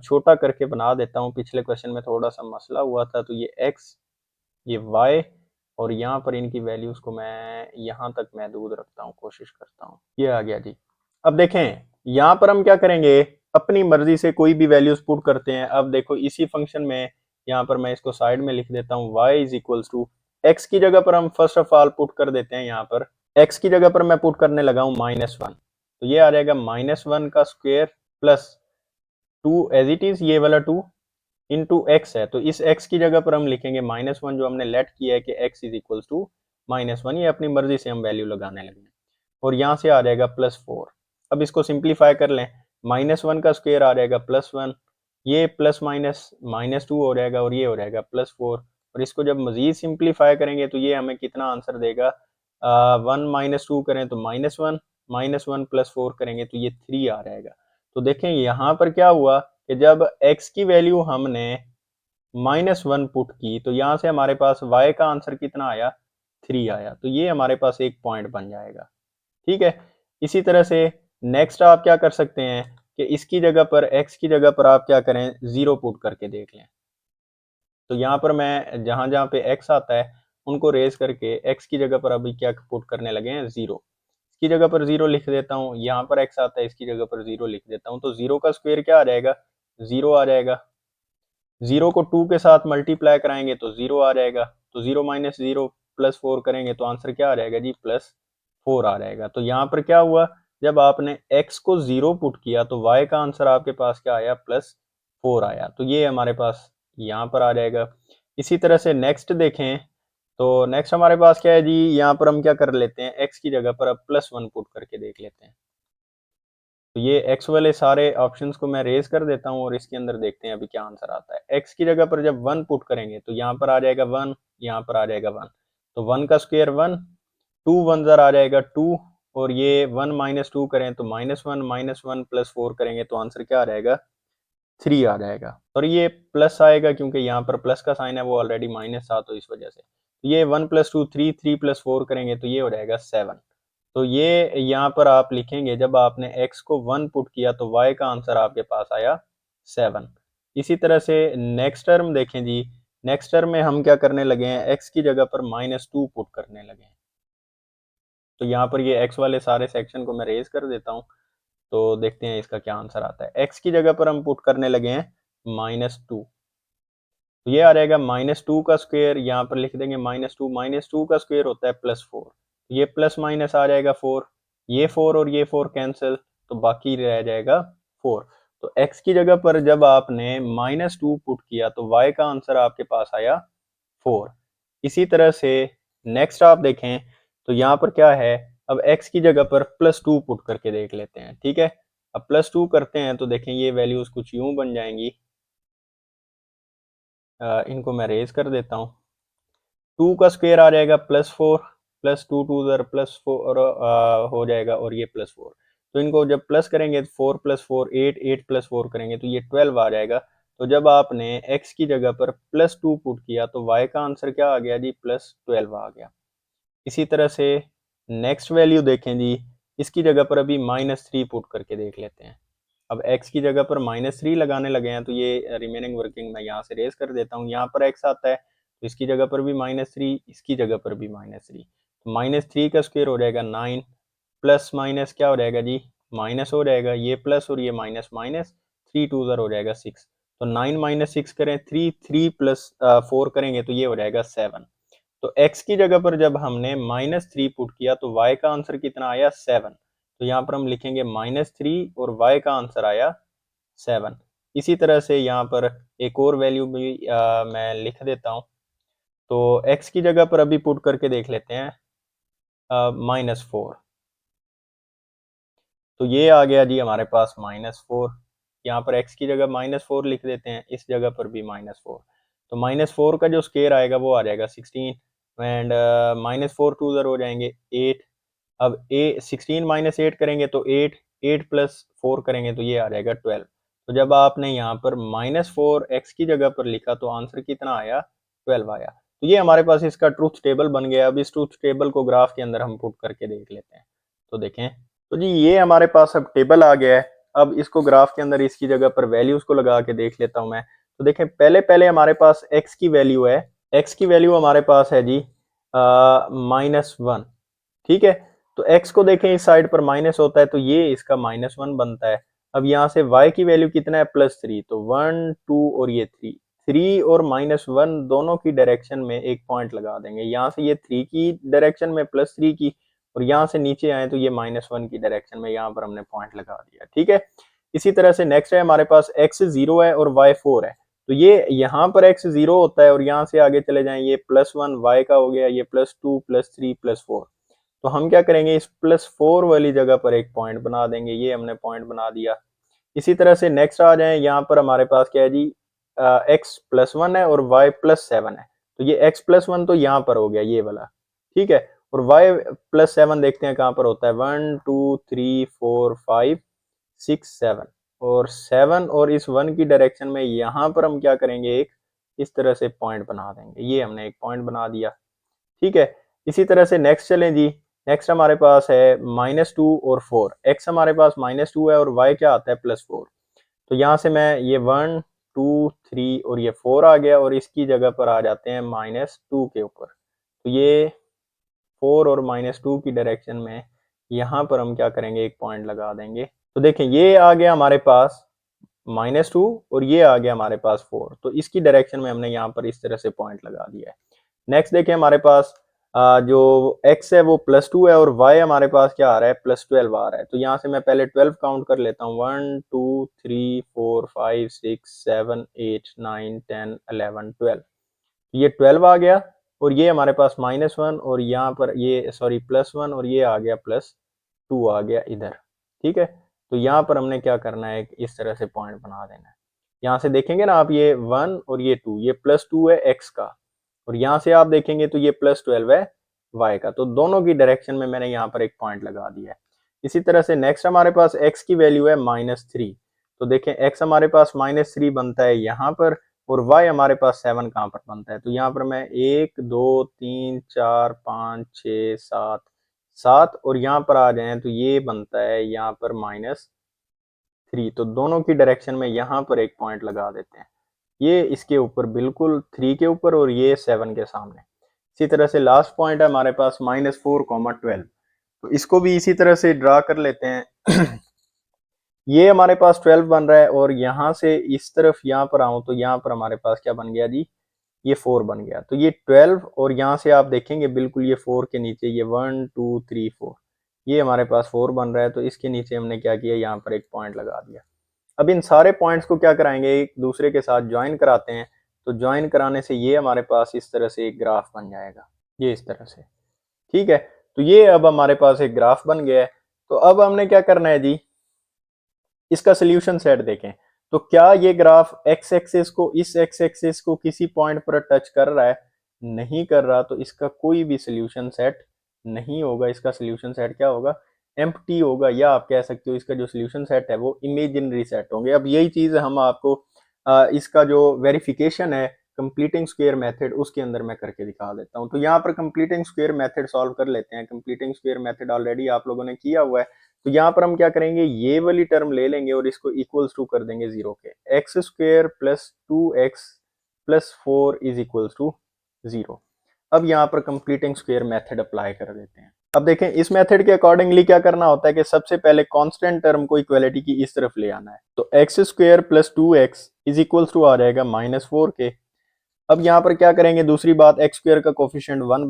छोटा करके बना देता हूँ। पिछले क्वेश्चन में थोड़ा सा मसला हुआ था। तो ये x, ये y, और यहाँ पर इनकी वैल्यूज को मैं यहाँ तक महदूद रखता हूँ, कोशिश करता हूँ। ये आ गया जी। अब देखें यहाँ पर हम क्या करेंगे, अपनी मर्जी से कोई भी वैल्यूज पुट करते हैं। अब देखो इसी फंक्शन में यहाँ पर मैं इसको साइड में लिख देता हूँ, y is equals to x की जगह पर हम फर्स्ट ऑफ ऑल पुट कर देते हैं। यहाँ पर x की जगह पर मैं पुट करने लगा हूँ -1। तो ये आ जाएगा -1 का square plus 2 as it is, ये वाला 2 इंटू एक्स है। तो इस x की जगह पर हम लिखेंगे -1, जो हमने लेट किया है कि x इज इक्वल्स टू -1। ये अपनी मर्जी से हम वैल्यू लगाने लगे और यहाँ से आ जाएगा +4। अब इसको सिंप्लीफाई कर लें, -1 का स्क्वायर आ जाएगा +1, ये प्लस माइनस -2 हो जाएगा और ये हो जाएगा +4। और इसको जब मजीद सिंप्लीफाई करेंगे तो ये हमें कितना आंसर देगा, 1 - 2 करें तो -1, -1 + 4 करेंगे तो ये 3 आ जाएगा। तो देखें यहाँ पर क्या हुआ कि जब x की वैल्यू हमने -1 पुट की तो यहाँ से हमारे पास y का आंसर कितना आया, 3 आया। तो ये हमारे पास एक पॉइंट बन जाएगा। ठीक है, इसी तरह से नेक्स्ट आप क्या कर सकते हैं कि इसकी जगह पर, x की जगह पर आप क्या करें, 0 पुट करके देख लें। तो यहाँ पर मैं जहाँ जहाँ पे x आता है उनको रेज करके x की जगह पर अभी क्या पुट करने लगे हैं, 0। इसकी जगह पर 0 लिख देता हूँ, यहाँ पर x आता है, इसकी जगह पर 0 लिख देता हूँ। तो 0 का स्क्वायर क्या आ जाएगा, 0 आ जाएगा। 0 को 2 के साथ मल्टीप्लाई कराएंगे तो 0 आ जाएगा। तो 0 - 0 +4 करेंगे तो आंसर क्या आ जाएगा जी, +4 आ जाएगा। तो यहाँ पर क्या हुआ, जब आपने x को 0 पुट किया तो y का आंसर आपके पास क्या आया, +4 आया। तो ये हमारे पास यहाँ पर आ जाएगा। इसी तरह से नेक्स्ट देखें, तो नेक्स्ट हमारे पास क्या है जी, यहाँ पर हम क्या कर लेते हैं, x की जगह पर अब +1 पुट करके देख लेते हैं। तो ये x वाले सारे ऑप्शंस को मैं रेज कर देता हूँ और इसके अंदर देखते हैं अभी क्या आंसर आता है। x की जगह पर जब 1 पुट करेंगे तो यहाँ पर आ जाएगा 1, यहाँ पर आ जाएगा 1। तो 1 का स्क्वायर 1, 2 1 ज़र आ जाएगा 2, और ये 1 - 2 करें तो -1 -1 +4 करेंगे तो आंसर क्या आ जाएगा, 3 आ जाएगा। और ये प्लस आएगा क्योंकि यहाँ पर प्लस का साइन है, वो ऑलरेडी माइनस था तो इस वजह से। ये 1 + 2 3, 3 + 4 करेंगे तो ये हो जाएगा 7। तो ये यहाँ पर आप लिखेंगे, जब आपने x को 1 पुट किया तो y का आंसर आपके पास आया 7। इसी तरह से नेक्स्ट टर्म देखें जी, नेक्स्ट टर्म में हम क्या करने लगे हैं, x की जगह पर -2 पुट करने लगे हैं। तो यहाँ पर ये x वाले सारे सेक्शन को मैं रेज कर देता हूँ, तो देखते हैं इसका क्या आंसर आता है। x की जगह पर हम पुट करने लगे हैं -2, तो ये आ जाएगा -2 का स्क्वायर, यहाँ पर लिख देंगे -2 का स्क्वायर होता है +4। ये प्लस माइनस आ जाएगा 4, ये 4 और ये 4 कैंसिल, तो बाकी रह जाएगा 4। तो x की जगह पर जब आपने -2 पुट किया तो y का आंसर आपके पास आया 4। इसी तरह से नेक्स्ट आप देखें तो यहाँ पर क्या है, अब x की जगह पर +2 पुट करके देख लेते हैं। ठीक है, अब +2 करते हैं तो देखें ये वैल्यूज कुछ यूं बन जाएंगी, इनको मैं रेज कर देता हूँ। 2 का स्क्वायर आ जाएगा +4, +2 टू ज़र +4 हो जाएगा, और ये +4। तो इनको जब प्लस करेंगे तो 4 + 4 8, 8 + 4 करेंगे तो ये 12 आ जाएगा। तो जब आपने x की जगह पर +2 पुट किया तो y का आंसर क्या आ गया जी, +12 आ गया। इसी तरह से नेक्स्ट वैल्यू देखें जी, इसकी जगह पर अभी -3 पुट करके देख लेते हैं। अब x की जगह पर -3 लगाने लगे हैं तो ये रिमेनिंग वर्किंग मैं यहाँ से रेज कर देता हूँ। यहाँ पर x आता है तो इसकी जगह पर भी -3, इसकी जगह पर भी -3, तो -3 का स्क्वायर हो जाएगा 9, प्लस माइनस क्या हो जाएगा जी, माइनस हो जाएगा, ये प्लस और ये माइनस, माइनस 3 टू ज़र हो जाएगा 6, तो 9 - 6 करें 3, 3 + 4 करेंगे तो ये हो जाएगा 7। तो x की जगह पर जब हमने -3 पुट किया तो y का आंसर कितना आया, 7। तो यहाँ पर हम लिखेंगे -3 और y का आंसर आया 7। इसी तरह से यहाँ पर एक और वैल्यू भी मैं लिख देता हूँ। तो x की जगह पर अभी पुट करके देख लेते हैं -4, तो ये आ गया जी हमारे पास -4। यहाँ पर x की जगह -4 लिख देते हैं, इस जगह पर भी -4। तो -4 का जो स्क्वायर आएगा वो आ जाएगा 16, एंड -4 टू ज़र हो जाएंगे 8। अब 16 - 8 करेंगे तो 8, 8 + 4 करेंगे तो ये आ जाएगा 12। तो जब आपने यहाँ पर -4 x की जगह पर लिखा तो आंसर कितना आया, 12 आया। तो ये हमारे पास इसका ट्रूथ टेबल बन गया। अब इस ट्रूथ टेबल को ग्राफ के अंदर हम पुट करके देख लेते हैं। तो देखें, तो जी ये हमारे पास अब टेबल आ गया है। अब इसको ग्राफ के अंदर इसकी जगह पर वैल्यूज को लगा के देख लेता हूं मैं। तो देखें, पहले पहले हमारे पास x की वैल्यू है, x की वैल्यू हमारे पास है जी -1, ठीक है। तो x को देखें इस साइड पर माइनस होता है तो ये इसका -1 बनता है। अब यहाँ से y की वैल्यू कितना है, +3, तो 1 2 और ये 3, 3 और -1 दोनों की डायरेक्शन में एक पॉइंट लगा देंगे। यहाँ से ये 3 की डायरेक्शन में, +3 की, और यहाँ से नीचे आए तो ये -1 की डायरेक्शन में, यहाँ पर हमने पॉइंट लगा दिया, ठीक है। इसी तरह से नेक्स्ट है हमारे पास x 0 है और y 4 है। तो ये यहाँ पर x 0 होता है और यहाँ से आगे चले जाएं, ये +1 y का हो गया, ये +2 +3 +4। तो हम क्या करेंगे, इस +4 वाली जगह पर एक पॉइंट बना देंगे, ये हमने पॉइंट बना दिया। इसी तरह से नेक्स्ट आ जाए, यहाँ पर हमारे पास क्या है जी, x +1 है और y +7 है। तो ये x +1 तो यहाँ पर हो गया, ये वाला, ठीक है। और y +7 देखते हैं कहाँ पर होता है, 1 2 3 4 5 6 7, और 7 और इस 1 की डायरेक्शन में यहाँ पर हम क्या करेंगे, एक इस तरह से पॉइंट बना देंगे। ये हमने एक पॉइंट बना दिया, ठीक है। इसी तरह से नेक्स्ट चलें जी। नेक्स्ट हमारे पास है -2 और 4, x हमारे पास -2 है और y क्या आता है, +4। तो यहाँ से मैं ये 1 2 3 और ये 4 आ गया, और इसकी जगह पर आ जाते हैं -2 के ऊपर। तो ये 4 और -2 की डायरेक्शन में यहाँ पर हम क्या करेंगे, एक पॉइंट लगा देंगे। तो देखें, ये आ गया हमारे पास -2 और ये आ गया हमारे पास 4। तो इसकी डायरेक्शन में हमने यहाँ पर इस तरह से पॉइंट लगा दिया है। नेक्स्ट देखिए, हमारे पास जो x है वो +2 है और y हमारे पास क्या आ रहा है, +12 आ रहा है। तो यहाँ से मैं पहले 12 काउंट कर लेता हूँ, 1 2 3 4 5 6 7 8 9 10 11 12। ये 12 आ गया, और ये हमारे पास -1 और यहाँ पर ये सॉरी +1 और ये आ गया +2 आ गया इधर, ठीक है। तो यहाँ पर हमने क्या करना है, इस तरह से पॉइंट बना देना है। यहाँ से देखेंगे ना आप, ये 1 और ये 2, ये +2 है x का, और यहाँ से आप देखेंगे तो ये +12 है y का। तो दोनों की डायरेक्शन में मैंने यहाँ पर एक पॉइंट लगा दिया है। इसी तरह से नेक्स्ट हमारे पास x की वैल्यू है -3। तो देखें, x हमारे पास -3 बनता है यहाँ पर, और y हमारे पास 7 कहाँ पर बनता है। तो यहाँ पर मैं 1 2 3 4 5 6 7 7, और यहाँ पर आ जाए तो ये बनता है यहाँ पर -3। तो दोनों की डायरेक्शन में यहाँ पर एक पॉइंट लगा देते हैं, ये इसके ऊपर बिल्कुल 3 के ऊपर और ये 7 के सामने। इसी तरह से लास्ट पॉइंट है हमारे पास -4, 12। तो इसको भी इसी तरह से ड्रा कर लेते हैं। ये हमारे पास 12 बन रहा है, और यहाँ से इस तरफ यहाँ पर आऊँ तो यहाँ पर हमारे पास क्या बन गया जी, ये 4 बन गया। तो ये 12, और यहाँ से आप देखेंगे बिल्कुल ये 4 के नीचे ये 1 2 3 4, ये हमारे पास 4 बन रहा है। तो इसके नीचे हमने क्या किया, यहाँ पर एक पॉइंट लगा दिया। अब इन सारे पॉइंट्स को क्या कराएंगे, एक दूसरे के साथ ज्वाइन कराते हैं। तो ज्वाइन कराने से ये हमारे पास इस तरह से एक ग्राफ बन जाएगा, ये इस तरह से, ठीक है। तो ये अब हमारे पास एक ग्राफ बन गया है। तो अब हमने क्या करना है जी, इसका सोल्यूशन सेट देखें तो क्या ये ग्राफ एक्स एक्सिस को, इस एक्स एक्सिस को किसी पॉइंट पर टच कर रहा है? नहीं कर रहा, तो इसका कोई भी सोल्यूशन सेट नहीं होगा। इसका सोल्यूशन सेट क्या होगा? एम्प्टी होगा, या आप कह सकते हो इसका जो सोल्यूशन सेट है वो इमेजिनरी सेट होंगे। अब यही चीज हम आपको इसका जो वेरिफिकेशन है कंप्लीटिंग स्क्वायर मेथड, उसके अंदर मैं करके दिखा देता हूँ। तो यहाँ पर कंप्लीटिंग स्क्वायर मेथड सॉल्व कर लेते हैं। कंप्लीटिंग स्क्वायर मेथड ऑलरेडी आप लोगों ने किया हुआ है। तो यहाँ पर हम क्या करेंगे, ये वाली टर्म ले लेंगे और इसको इक्वल्स टू कर देंगे 0 के। X square plus 2x plus 4 is equals to 0। अब यहाँ पर कंप्लीटिंग स्क्वायर मेथड अप्लाई कर देते हैं। अब देखें इस मेथड के अकॉर्डिंगली क्या करना होता है कि सबसे पहले कांस्टेंट टर्म को इक्वालिटी की इस तरफ ले आना है। तो x square plus 2x is equals to आ जाएगा -4 के। अब यहाँ पर क्या करेंगे, दूसरी बात, एक्स स्क्वायर का कोफिशिएंट 1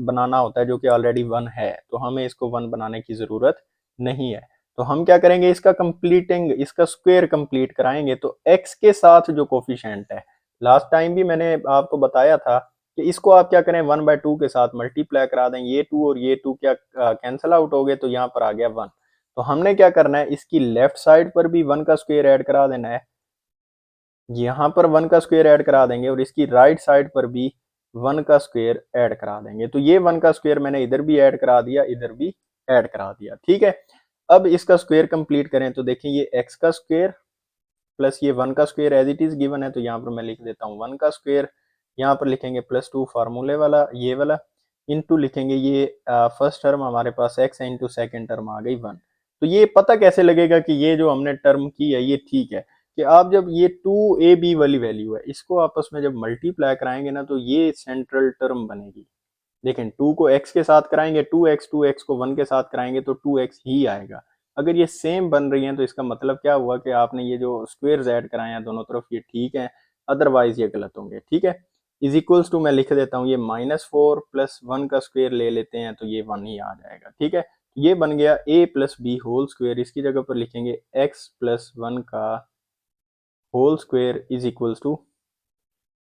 बनाना होता है, जो कि ऑलरेडी 1 है, तो हमें इसको 1 बनाने की जरूरत नहीं है। तो हम क्या करेंगे, इसका स्क्वायर कंप्लीट कराएंगे। तो x के साथ जो कोफिशिएंट है, लास्ट टाइम भी मैंने आपको बताया था कि इसको आप क्या करें, 1/2 के साथ मल्टीप्लाई करा दें। ये 2 और ये 2 क्या कैंसिल आउट हो गए, तो यहाँ पर आ गया 1। तो हमने क्या करना है, इसकी लेफ्ट साइड पर भी 1 का स्क्वायर ऐड करा देना है, यहाँ पर 1 का स्क्वायर ऐड करा देंगे, और इसकी राइट साइड पर भी 1 का स्क्वायर ऐड करा देंगे। तो ये 1 का स्क्वायर मैंने इधर भी ऐड करा दिया, इधर भी ऐड करा दिया, ठीक है। अब इसका स्क्वायर कंप्लीट करें तो देखें ये x का स्क्वायर प्लस ये 1 का square as it is given है, तो यहाँ पर मैं लिख देता हूँ 1 का स्क्वायर, यहाँ पर लिखेंगे +2 फार्मूले वाला ये वाला, इनटू लिखेंगे ये फर्स्ट टर्म हमारे पास x है, इनटू सेकंड टर्म आ गई 1। तो ये पता कैसे लगेगा कि ये जो हमने टर्म की है ये ठीक है, कि आप जब ये 2ab वाली वैल्यू है, इसको आपस में जब मल्टीप्लाई कराएंगे ना, तो ये सेंट्रल टर्म बनेगी। देखें 2 को x के साथ कराएंगे 2x को 1 के साथ कराएंगे तो 2x ही आएगा। अगर ये सेम बन रही हैं तो इसका मतलब क्या हुआ कि आपने ये जो स्क्वायर्स ऐड कराए हैं दोनों तरफ, ये ठीक है, अदरवाइज ये गलत होंगे, ठीक है। इज इक्वल्स टू मैं लिख देता हूँ, ये -4 प्लस 1 का स्क्वायर ले लेते हैं तो ये 1 ही आ जाएगा, ठीक है। ये बन गया a plus b whole square, इसकी जगह पर लिखेंगे x प्लस 1 का whole square is equals to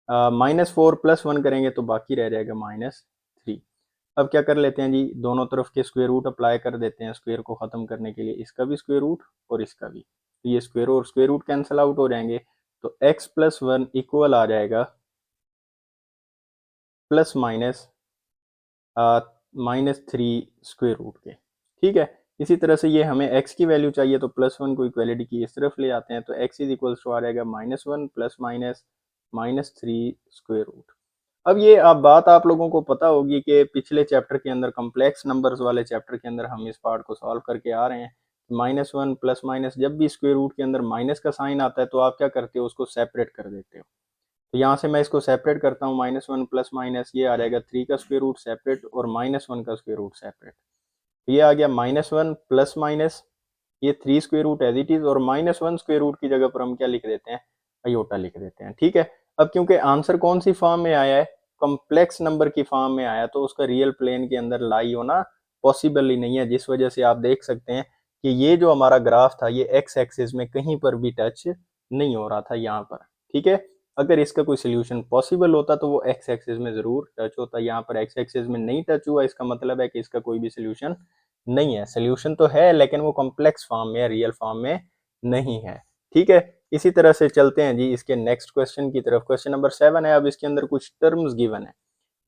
-4 plus 1 करेंगे तो बाकी रह जाएगा -3। अब क्या कर लेते हैं जी, दोनों तरफ के स्क्वायर रूट अप्लाई कर देते हैं स्क्वायर को खत्म करने के लिए, इसका भी स्क्वायर रूट और इसका भी, तो ये स्क्वायर और स्क्वायर रूट कैंसिल आउट हो जाएंगे, तो x प्लस 1 इक्वल आ जाएगा प्लस माइनस -3 स्क्वायर रूट के, ठीक है। इसी तरह से ये हमें x की वैल्यू चाहिए, तो +1 को इक्वलिटी की इस तरफ ले आते हैं, तो x इज इक्वल्स टू आ जाएगा -1 प्लस माइनस -3 स्क्वायर रूट। अब ये बात आप लोगों को पता होगी कि पिछले चैप्टर के अंदर, कम्प्लेक्स नंबर्स वाले चैप्टर के अंदर, हम इस पार्ट को सॉल्व करके आ रहे हैं। -1 प्लस माइनस, जब भी स्क्वायर रूट के अंदर माइनस का साइन आता है तो आप क्या करते हो, उसको सेपरेट कर देते हो। तो यहाँ से मैं इसको सेपरेट करता हूँ, -1 प्लस माइनस, ये आ जाएगा 3 का स्क्वायर रूट सेपरेट और -1 का स्क्वायर रूट सेपरेट। ये आ गया -1 प्लस माइनस, ये 3 square root as it is, और -1 स्क्वायर रूट की जगह पर हम क्या लिख देते हैं, अयोटा लिख देते हैं, ठीक है। अब क्योंकि आंसर कौन सी फॉर्म में आया है, कॉम्प्लेक्स नंबर की फॉर्म में आया, तो उसका रियल प्लेन के अंदर लाई होना पॉसिबल ही नहीं है, जिस वजह से आप देख सकते हैं कि ये जो हमारा ग्राफ था ये एक्स एक्सिस में कहीं पर भी टच नहीं हो रहा था यहाँ पर, ठीक है। अगर इसका कोई सोल्यूशन पॉसिबल होता तो वो एक्स एक्सिस में जरूर टच होता, यहाँ पर एक्स एक्सिस में नहीं टच हुआ, इसका मतलब है कि इसका कोई भी सोल्यूशन नहीं है। सोल्यूशन तो है लेकिन वो कॉम्प्लेक्स फॉर्म में है, रियल फॉर्म में नहीं है, ठीक है। इसी तरह से चलते हैं जी इसके नेक्स्ट क्वेश्चन की तरफ। क्वेश्चन नंबर 7 है। अब इसके अंदर कुछ टर्म्स गिवन है,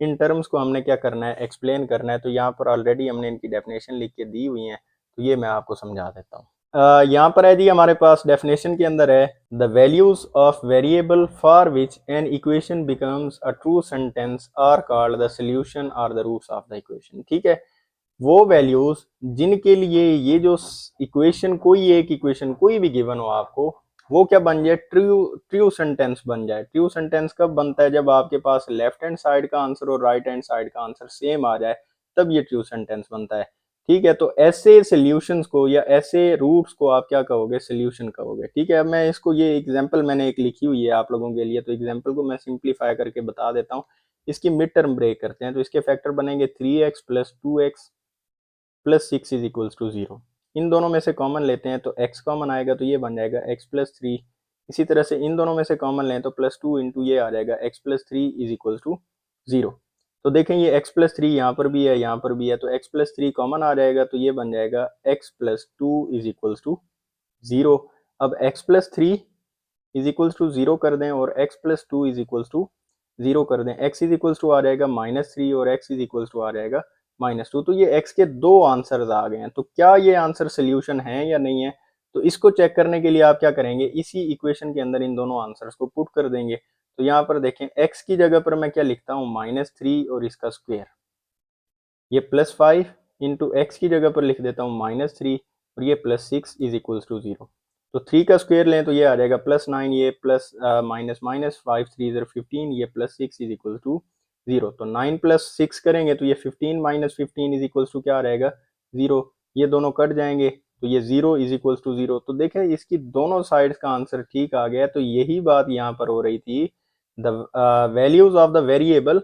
इन टर्म्स को हमने क्या करना है, एक्सप्लेन करना है। तो यहाँ पर ऑलरेडी हमने इनकी डेफिनेशन लिख के दी हुई है, तो ये मैं आपको समझा देता हूँ। यहाँ पर है जी, हमारे पास डेफिनेशन के अंदर है, the values of variable for which an equation becomes a true sentence are called the solution और the roots of the equation, ठीक है। वो वैल्यूज जिनके लिए ये जो इक्वेशन, कोई एक इक्वेशन कोई भी गिवन हो आपको, वो क्या बन जाए, ट्रू सेंटेंस बन जाए। ट्रू सेंटेंस कब बनता है, जब आपके पास लेफ्ट हैंड साइड का आंसर और राइट हैंड साइड का आंसर सेम आ जाए, तब ये ट्रू सेंटेंस बनता है, ठीक है। तो ऐसे सॉल्यूशंस को या ऐसे रूट्स को आप क्या कहोगे, सोल्यूशन कहोगे, ठीक है। अब मैं इसको, ये एग्जांपल मैंने एक लिखी हुई है आप लोगों के लिए, तो एग्जांपल को मैं सिंप्लीफाई करके बता देता हूँ। इसकी मिड टर्म ब्रेक करते हैं, तो इसके फैक्टर बनेंगे 3x plus 2x plus 6 is equals to 0। इन दोनों में से कॉमन लेते हैं तो x कॉमन आएगा, तो ये बन जाएगा x प्लस 3। इसी तरह से इन दोनों में से कॉमन लें तो +2 इंटू ये आ जाएगा x plus 3 is equals to 0। तो देखें ये x प्लस 3 यहाँ पर भी है, यहाँ पर भी है, तो x प्लस 3 कॉमन आ जाएगा, तो ये बन जाएगा x plus 2 is equals to 0। अब x plus three is equals to 0 कर दें और x plus two is equals to 0 कर दें, x इज इक्वल्स टू आ जाएगा -3 और x इज इक्वल्स टू आ जाएगा -2। तो ये x के दो आंसर्स आ गए हैं। तो क्या ये आंसर सोल्यूशन है या नहीं है, तो इसको चेक करने के लिए आप क्या करेंगे, इसी इक्वेशन के अंदर इन दोनों आंसर्स को पुट कर देंगे। तो यहाँ पर देखें x की जगह पर मैं क्या लिखता हूँ, -3 और इसका स्क्वायर, ये +5 इंटू एक्स की जगह पर लिख देता हूँ -3 और ये +6 इज इक्वल्स टू 0। तो 3 का स्क्वायर लें तो ये आ जाएगा +9, ये प्लस माइनस माइनस 5 3 ज़र 15, ये +6 इज इक्वल टू 0। तो 9 + 6 करेंगे तो ये 15 - 15 इज इक्वल्स टू क्या आ जाएगा, 0। ये दोनों कट जाएंगे तो ये 0 इज इक्वल्स टू 0। तो देखें इसकी दोनों साइड्स का आंसर ठीक आ गया। तो यही बात यहाँ पर हो रही थी, the values of the variable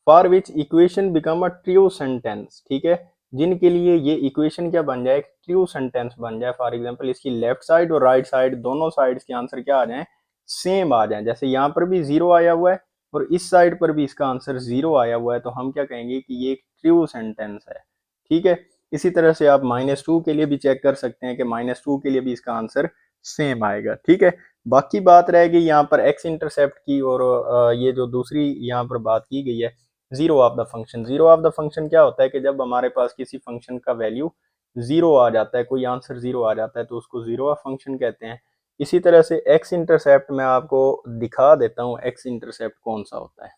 for which equation become a true sentence, ठीक है, जिनके लिए ये इक्वेशन क्या बन जाए, ट्रू सेंटेंस बन जाए। फॉर एग्जांपल इसकी लेफ्ट साइड और राइट साइड दोनों साइड्स के आंसर क्या आ जाएं, सेम आ जाएं। जैसे यहाँ पर भी 0 आया हुआ है और इस साइड पर भी इसका आंसर 0 आया हुआ है, तो हम क्या कहेंगे कि ये एक ट्रू सेंटेंस है, ठीक है। इसी तरह से आप -2 के लिए भी चेक कर सकते हैं कि -2 के लिए भी इसका आंसर सेम आएगा, ठीक है। बाकी बात रहेगी यहाँ पर एक्स इंटरसेप्ट की, और ये जो दूसरी यहाँ पर बात की गई है zero of the function. Zero of the function क्या होता है कि जब हमारे पास किसी फंक्शन का वैल्यू 0 आ जाता है, कोई आंसर 0 आ जाता है, तो उसको जीरो ऑफ फंक्शन कहते हैं। इसी तरह से एक्स इंटरसेप्ट मैं आपको दिखा देता हूँ, एक्स इंटरसेप्ट कौन सा होता है।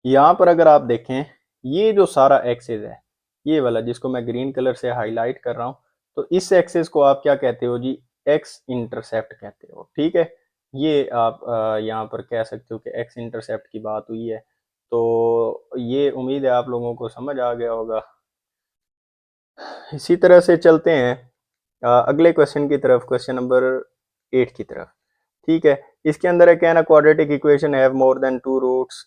यहाँ पर अगर आप देखें, ये जो सारा एक्सेस है, ये वाला जिसको मैं ग्रीन कलर से हाईलाइट कर रहा हूँ, तो इस एक्सेस को आप क्या कहते हो जी, एक्स इंटरसेप्ट कहते हो, ठीक है। ये आप यहाँ पर कह सकते हो कि एक्स इंटरसेप्ट की बात हुई है। तो ये उम्मीद है आप लोगों को समझ आ गया होगा। इसी तरह से चलते हैं अगले क्वेश्चन की तरफ, क्वेश्चन नंबर 8 की तरफ, ठीक है। इसके अंदर है, can a quadratic equation have more than 2 roots,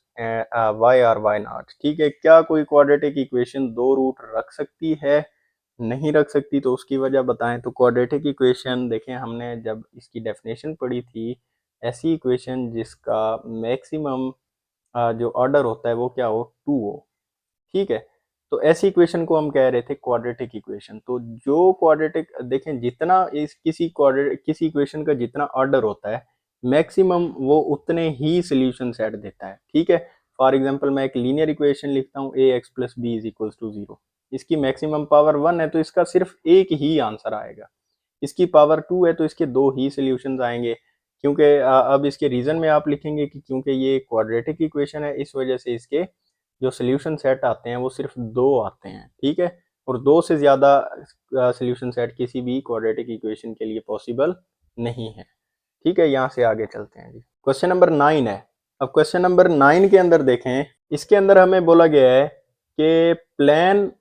why or why not, ठीक है। क्या कोई क्वाड्रेटिक इक्वेशन 2 रूट रख सकती है, नहीं रख सकती, तो उसकी वजह बताएं। तो क्वाड्रेटिक इक्वेशन देखें, हमने जब इसकी डेफिनेशन पढ़ी थी, ऐसी इक्वेशन जिसका मैक्सिमम जो ऑर्डर होता है वो क्या हो, 2 हो, ठीक है। तो ऐसी इक्वेशन को हम कह रहे थे क्वाड्रेटिक इक्वेशन। तो जो क्वाड्रेटिक देखें, जितना इस किसी इक्वेशन का जितना ऑर्डर होता है, मैक्सिमम वो उतने ही सोल्यूशन सेट देता है, ठीक है। फॉर एग्जांपल मैं एक लीनियर इक्वेशन लिखता हूँ, ax + b = 0। इसकी मैक्सिमम पावर 1 है तो इसका सिर्फ एक ही आंसर आएगा। इसकी पावर 2 है तो इसके दो ही सोल्यूशन आएंगे। क्योंकि अब इसके रीजन में आप लिखेंगे कि क्योंकि ये क्वाड्रेटिक इक्वेशन है, इस वजह से इसके जो सोल्यूशन सेट आते हैं वो सिर्फ 2 आते हैं, ठीक है। और 2 से ज़्यादा सोल्यूशन सेट किसी भी क्वाड्रेटिक इक्वेशन के लिए पॉसिबल नहीं है, ठीक है। यहाँ से आगे चलते हैं जी, क्वेश्चन नंबर 9 है। अब क्वेश्चन नंबर 9 के अंदर देखें, इसके अंदर हमें बोला गया है कि plan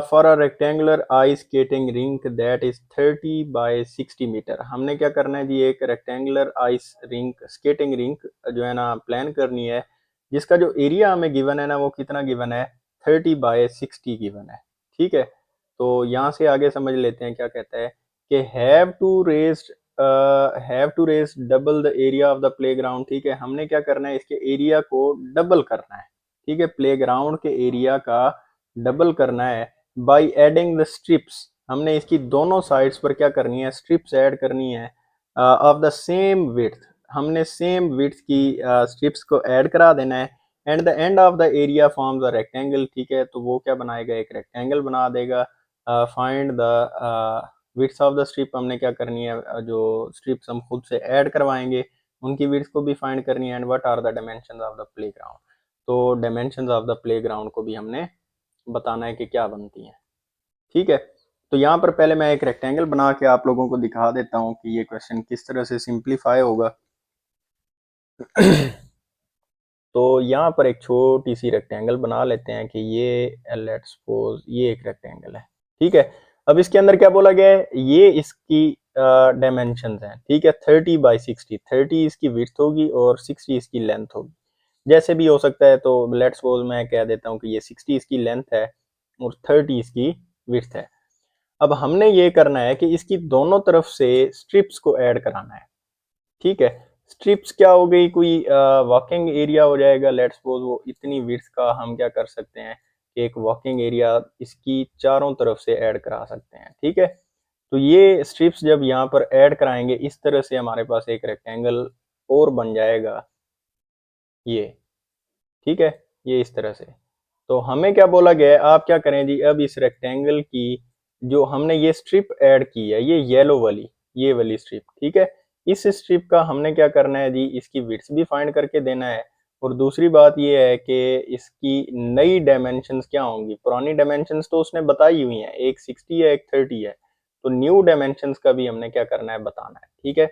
for a rectangular ice skating rink that is 30 by 60 metre. हमने क्या करना है जी, एक rectangular ice rink, skating rink जो है ना प्लान करनी है, जिसका जो एरिया हमें गिवन है ना, वो कितना गिवन है, 30 बाय 60 गिवन है, ठीक है। तो यहाँ से आगे समझ लेते हैं क्या कहता है कि have to raise double the area of the playground, ठीक है। हमने क्या करना है, इसके एरिया को डबल करना है, ठीक है, प्लेग्राउंड के एरिया का डबल करना है बाय एडिंग द स्ट्रिप्स। हमने इसकी दोनों साइड्स पर क्या करनी है, स्ट्रिप्स ऐड करनी है ऑफ द सेम विड्थ। हमने सेम विड्थ की स्ट्रिप्स को ऐड करा देना है। And the end of the area forms a rectangle, ठीक है। तो वो क्या बनाएगा, एक रेक्टेंगल बना देगा। Find the width of the strip, हमने क्या करनी है, जो स्ट्रिप्स हम खुद से ऐड करवाएंगे उनकी विड्थ को भी फाइंड करनी है। And what are the dimensions of the playground, तो डायमेंशंस ऑफ द प्लेग्राउंड को भी हमने बताना है कि क्या बनती हैं, ठीक है। तो यहाँ पर पहले मैं एक रेक्टेंगल बना के आप लोगों को दिखा देता हूँ कि ये क्वेश्चन किस तरह से सिंप्लीफाई होगा। तो यहाँ पर एक छोटी सी रेक्टेंगल बना लेते हैं कि ये लेट्स सपोज ये एक रेक्टेंगल है, ठीक है। अब इसके अंदर क्या बोला गया है, ये इसकी डायमेंशंस हैं, ठीक है। 30 बाय 60, 30 इसकी विड्थ होगी और 60 इसकी लेंथ होगी, जैसे भी हो सकता है। तो लेट्स सपोज मैं कह देता हूँ कि ये 60 इसकी लेंथ है और 30 इसकी विड्थ है। अब हमने ये करना है कि इसकी दोनों तरफ से स्ट्रिप्स को ऐड कराना है, ठीक है। स्ट्रिप्स क्या हो गई, कोई वॉकिंग एरिया हो जाएगा। लेट्स सपोज वो इतनी विड्थ का हम क्या कर सकते हैं कि एक वॉकिंग एरिया इसकी चारों तरफ से ऐड करा सकते हैं, ठीक है। तो ये स्ट्रिप्स जब यहाँ पर ऐड कराएंगे इस तरह से हमारे पास एक रेक्टेंगल और बन जाएगा ये, ठीक है, ये इस तरह से। तो हमें क्या बोला गया है, आप क्या करें जी, अब इस रेक्टेंगल की जो हमने ये स्ट्रिप ऐड की है, ये येलो वाली, ये वाली स्ट्रिप, ठीक है, इस स्ट्रिप का हमने क्या करना है जी, इसकी विड्थ भी फाइंड करके देना है। और दूसरी बात ये है कि इसकी नई डायमेंशंस क्या होंगी, पुरानी डायमेंशंस तो उसने बताई हुई हैं, एक 60 है एक 30 है, तो न्यू डायमेंशंस का भी हमने क्या करना है, बताना है, ठीक है।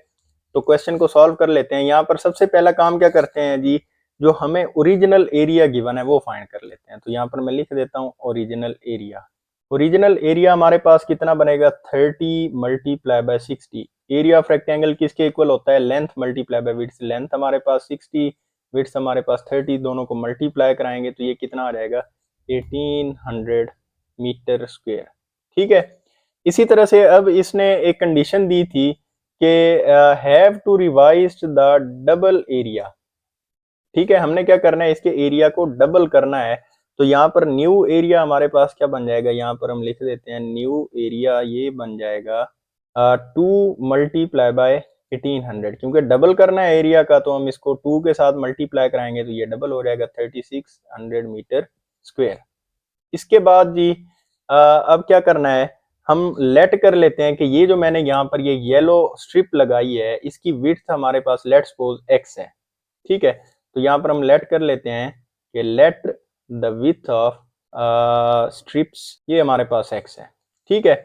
तो क्वेश्चन को सॉल्व कर लेते हैं। यहाँ पर सबसे पहला काम क्या करते हैं जी, जो हमें ओरिजिनल एरिया गिवन है वो फाइंड कर लेते हैं। तो यहाँ पर मैं लिख देता हूँ ओरिजिनल एरिया। ओरिजिनल एरिया हमारे पास कितना बनेगा, 30 multiply by 60। Area of rectangle किसके इक्वल होता है, length multiply by width. Length हमारे पास 60, विड्थ हमारे पास 30, दोनों को मल्टीप्लाई कराएंगे तो ये कितना आ जाएगा, 1800 मीटर स्क्वायर, ठीक है। इसी तरह से अब इसने एक कंडीशन दी थी कि have to revise the double area, ठीक है, हमने क्या करना है, इसके एरिया को डबल करना है। तो यहाँ पर न्यू एरिया हमारे पास क्या बन जाएगा, यहाँ पर हम लिख देते हैं न्यू एरिया, ये बन जाएगा 2 मल्टीप्लाई बाय 1800, क्योंकि डबल करना है एरिया का, तो हम इसको 2 के साथ मल्टीप्लाई कराएंगे तो ये डबल हो जाएगा 3600 मीटर स्क्वायर। इसके बाद जी अब क्या करना है, हम लेट कर लेते हैं कि ये जो मैंने यहाँ पर ये येलो स्ट्रिप लगाई है, इसकी विड्थ हमारे पास लेट सपोज x है, ठीक है। तो यहाँ पर हम लेट कर लेते हैं कि let the width of strips, ये हमारे पास x है, ठीक है।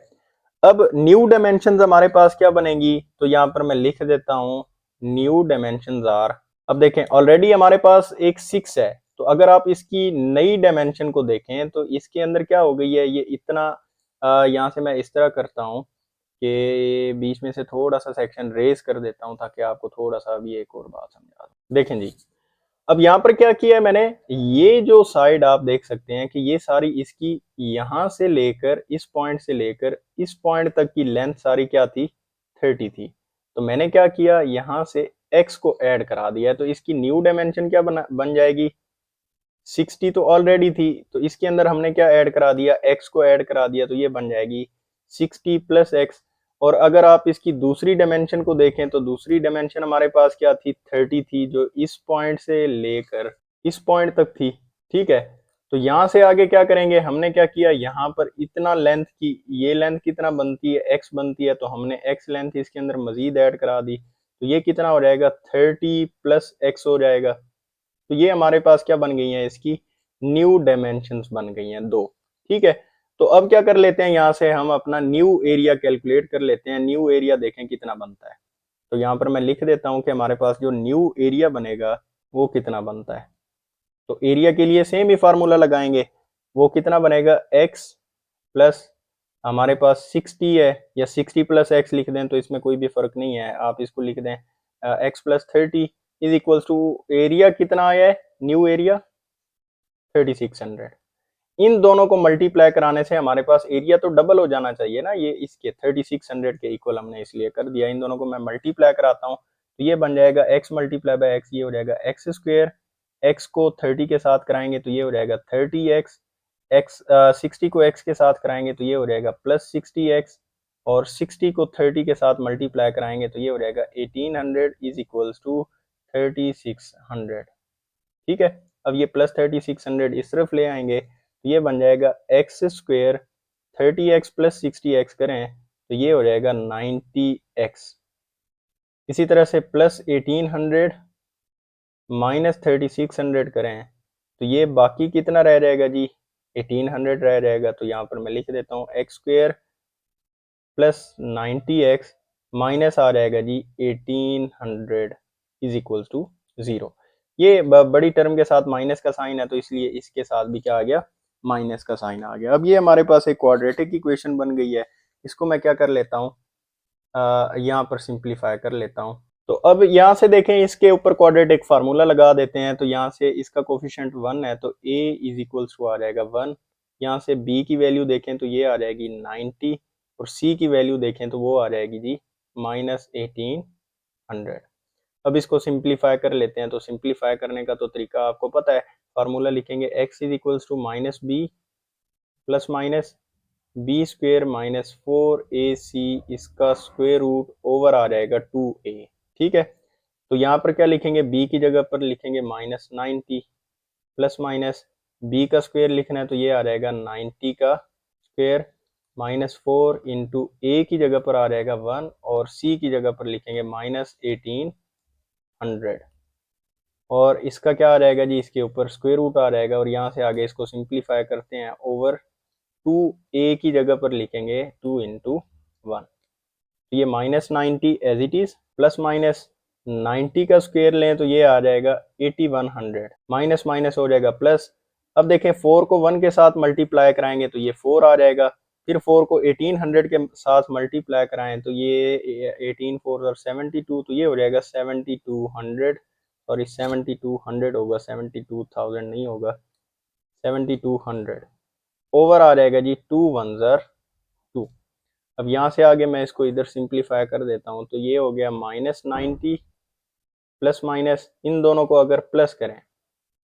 अब न्यू डायमेंशंस हमारे पास क्या बनेगी, तो यहाँ पर मैं लिख देता हूँ न्यू डायमेंशंस आर। अब देखें ऑलरेडी हमारे पास एक 6 है, तो अगर आप इसकी नई डायमेंशन को देखें तो इसके अंदर क्या हो गई है, ये इतना यहाँ से मैं इस तरह करता हूँ कि बीच में से थोड़ा सा सेक्शन रेज कर देता हूँ ताकि आपको थोड़ा सा भी एक और बात समझा दूं। देखें जी, अब यहाँ पर क्या किया है मैंने, ये जो साइड आप देख सकते हैं कि ये सारी इसकी यहाँ से लेकर इस पॉइंट से लेकर इस पॉइंट तक की लेंथ सारी क्या थी, 30 थी। तो मैंने क्या किया, यहाँ से x को ऐड करा दिया, तो इसकी न्यू डायमेंशन क्या बन जाएगी, 60 तो ऑलरेडी थी, तो इसके अंदर हमने क्या ऐड करा दिया, x को ऐड करा दिया, तो ये बन जाएगी 60 प्लस x। और अगर आप इसकी दूसरी डायमेंशन को देखें तो दूसरी डायमेंशन हमारे पास क्या थी, 30 थी, जो इस पॉइंट से लेकर इस पॉइंट तक थी, ठीक है। तो यहाँ से आगे क्या करेंगे, हमने क्या किया, यहाँ पर इतना लेंथ की, ये लेंथ कितना बनती है, x बनती है, तो हमने x लेंथ इसके अंदर मजीद ऐड करा दी, तो ये कितना हो जाएगा, 30 प्लस x हो जाएगा। तो ये हमारे पास क्या बन गई हैं, इसकी न्यू डायमेंशंस बन गई हैं 2, ठीक है। तो अब क्या कर लेते हैं, यहाँ से हम अपना न्यू एरिया कैलकुलेट कर लेते हैं। न्यू एरिया देखें कितना बनता है, तो यहाँ पर मैं लिख देता हूँ कि हमारे पास जो न्यू एरिया बनेगा वो कितना बनता है। तो एरिया के लिए सेम ही फार्मूला लगाएंगे, वो कितना बनेगा, x प्लस हमारे पास 60 है, या 60 प्लस x लिख दें तो इसमें कोई भी फर्क नहीं है, आप इसको लिख दें x plus 30 is equals to area कितना आया है, न्यू एरिया 3600। इन दोनों को मल्टीप्लाई कराने से हमारे पास एरिया तो डबल हो जाना चाहिए ना, ये इसके 3600 के इक्वल हमने इसलिए कर दिया। इन दोनों को मैं मल्टीप्लाई कराता हूँ तो ये बन जाएगा x मल्टीप्लाई बाय एक्स, ये हो जाएगा एक्स स्क्वेयर, x को 30 के साथ कराएंगे तो ये हो जाएगा 30x, x 60 को x के साथ कराएंगे तो ये हो जाएगा प्लस 60x, और 60 को 30 के साथ मल्टीप्लाई कराएंगे तो ये हो जाएगा 1800 इज इक्वल्स टू 3600, ठीक है। अब ये प्लस 3600 इस तरफ ले आएंगे तो ये बन जाएगा x square, 30x plus 60x करें तो ये हो जाएगा 90x। इसी तरह से प्लस 1800 माइनस 3600 करें तो ये बाकी कितना रह जाएगा जी, 1800 रह जाएगा। तो यहाँ पर मैं लिख देता हूँ x square plus 90x minus आ जाएगा जी 1800 इज इक्वल्स टू 0। ये बड़ी टर्म के साथ माइनस का साइन है तो इसलिए इसके साथ भी क्या आ गया, माइनस का साइन आ गया। अब ये हमारे पास एक क्वाड्रेटिक इक्वेशन बन गई है, इसको मैं क्या कर लेता हूँ, यहाँ पर सिंप्लीफाई कर लेता हूँ। तो अब यहाँ से देखें इसके ऊपर क्वाड्रेटिक फार्मूला लगा देते हैं, तो यहाँ से इसका कोफिशिएंट 1 है तो a इज इक्वल्स टू आ जाएगा 1। यहाँ से b की वैल्यू देखें तो ये आ जाएगी 90, और c की वैल्यू देखें तो वो आ जाएगी जी माइनस 1800। अब इसको सिंप्लीफाई कर लेते हैं, तो सिंप्लीफाई करने का तो तरीका आपको पता है, फार्मूला लिखेंगे x is equals to minus b plus minus b square minus 4ac इसका स्क्वेयर रूट ओवर आ जाएगा 2a। ठीक है, तो यहाँ पर क्या लिखेंगे, b की जगह पर लिखेंगे -90 प्लस माइनस b का स्क्वेयर लिखना है तो ये आ जाएगा 90 का स्क्वेयर -4 इंटू ए की जगह पर आ जाएगा 1 और c की जगह पर लिखेंगे -1800 और इसका क्या आ जाएगा जी, इसके ऊपर स्क्वेयर रूट आ जाएगा और यहाँ से आगे इसको सिंप्लीफाई करते हैं ओवर 2a की जगह पर लिखेंगे 2 इंटू 1। तो ये -90 as it is plus minus 90 का स्क्वेयर लें तो ये आ जाएगा 8100 माइनस माइनस हो जाएगा प्लस। अब देखें 4 को 1 के साथ मल्टीप्लाई कराएंगे तो ये 4 आ जाएगा, फिर 4 को 1800 के साथ मल्टीप्लाई कराएं तो ये 18 4 और 72 तो ये हो जाएगा 7200 और इस 7200 होगा 72,000 नहीं होगा 7200 ओवर आ जाएगा जी 2 1 2। अब यहाँ से आगे मैं इसको इधर सिंप्लीफाई कर देता हूँ तो ये हो गया -90 प्लस माइनस इन दोनों को अगर प्लस करें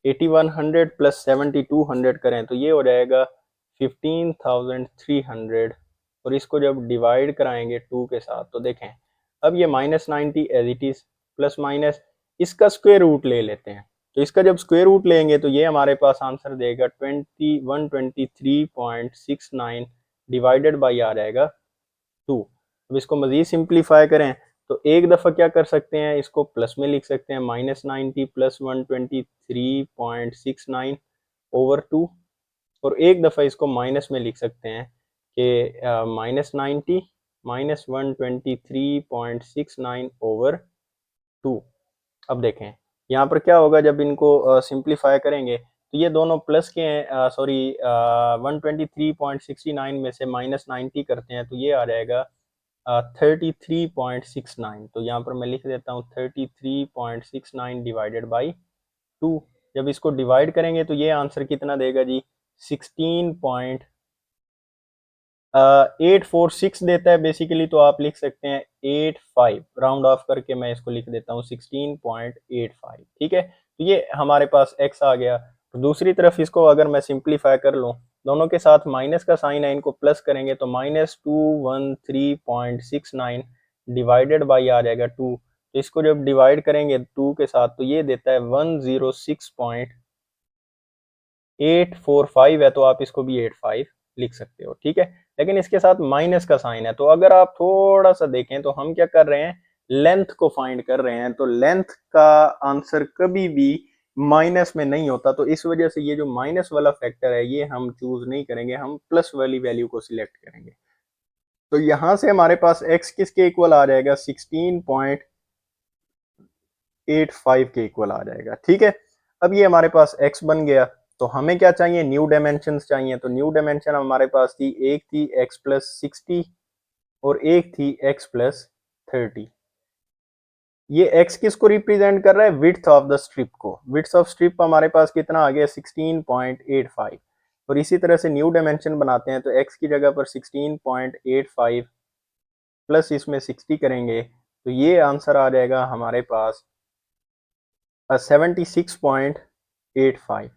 8100 प्लस 7200 करें तो ये हो जाएगा 15,300 और इसको जब डिवाइड कराएंगे 2 के साथ तो देखें अब ये -90 as it is plus minus इसका स्क्वायर रूट ले लेते हैं तो इसका जब स्क्वायर रूट लेंगे तो ये हमारे पास आंसर देगा 2123.69 डिवाइडेड बाई आ जाएगा 2। अब इसको मज़ीद सिंप्लीफाई करें तो एक दफ़ा क्या कर सकते हैं, इसको प्लस में लिख सकते हैं -90 प्लस 123.69 ओवर 2 और एक दफ़ा इसको माइनस में लिख सकते हैं कि -90 माइनस 123.69 ओवर 2। अब देखें यहाँ पर क्या होगा जब इनको सिंप्लीफाई करेंगे तो ये दोनों प्लस के हैं, सॉरी 123.69 में से -90 करते हैं तो ये आ जाएगा 33.69। तो यहाँ पर मैं लिख देता हूँ 33.69 डिवाइडेड बाई 2। जब इसको डिवाइड करेंगे तो ये आंसर कितना देगा जी 16.846 देता है बेसिकली। तो आप लिख सकते हैं 85 राउंड ऑफ करके मैं इसको लिख देता हूँ 16.85। ठीक है, तो ये हमारे पास x आ गया। तो दूसरी तरफ इसको अगर मैं सिंप्लीफाई कर लूँ, दोनों के साथ माइनस का साइन है, इनको प्लस करेंगे तो -213.69 डिवाइडेड बाई आ जाएगा 2। तो इसको जब डिवाइड करेंगे 2 के साथ तो ये देता है 106.845 है, तो आप इसको भी 85 लिख सकते हो। ठीक है, लेकिन इसके साथ माइनस का साइन है तो अगर आप थोड़ा सा देखें तो हम क्या कर रहे हैं, लेंथ को फाइंड कर रहे हैं। तो लेंथ का आंसर कभी भी माइनस में नहीं होता, तो इस वजह से ये जो माइनस वाला फैक्टर है ये हम चूज नहीं करेंगे, हम प्लस वाली वैल्यू को सिलेक्ट करेंगे। तो यहां से हमारे पास x किसके इक्वल आ जाएगा 16.85 के इक्वल आ जाएगा। ठीक है, अब ये हमारे पास x बन गया। तो हमें क्या चाहिए, न्यू डायमेंशन चाहिए। तो न्यू डायमेंशन हमारे पास थी, एक थी x प्लस 60 और एक थी x प्लस 30। ये x किसको रिप्रेजेंट कर रहा है, विड्थ ऑफ द स्ट्रिप को। विड्थ ऑफ स्ट्रिप हमारे पास कितना आ गया 16.85 और इसी तरह से न्यू डायमेंशन बनाते हैं तो x की जगह पर 16.85 प्लस इसमें 60 करेंगे तो ये आंसर आ जाएगा हमारे पास 76.85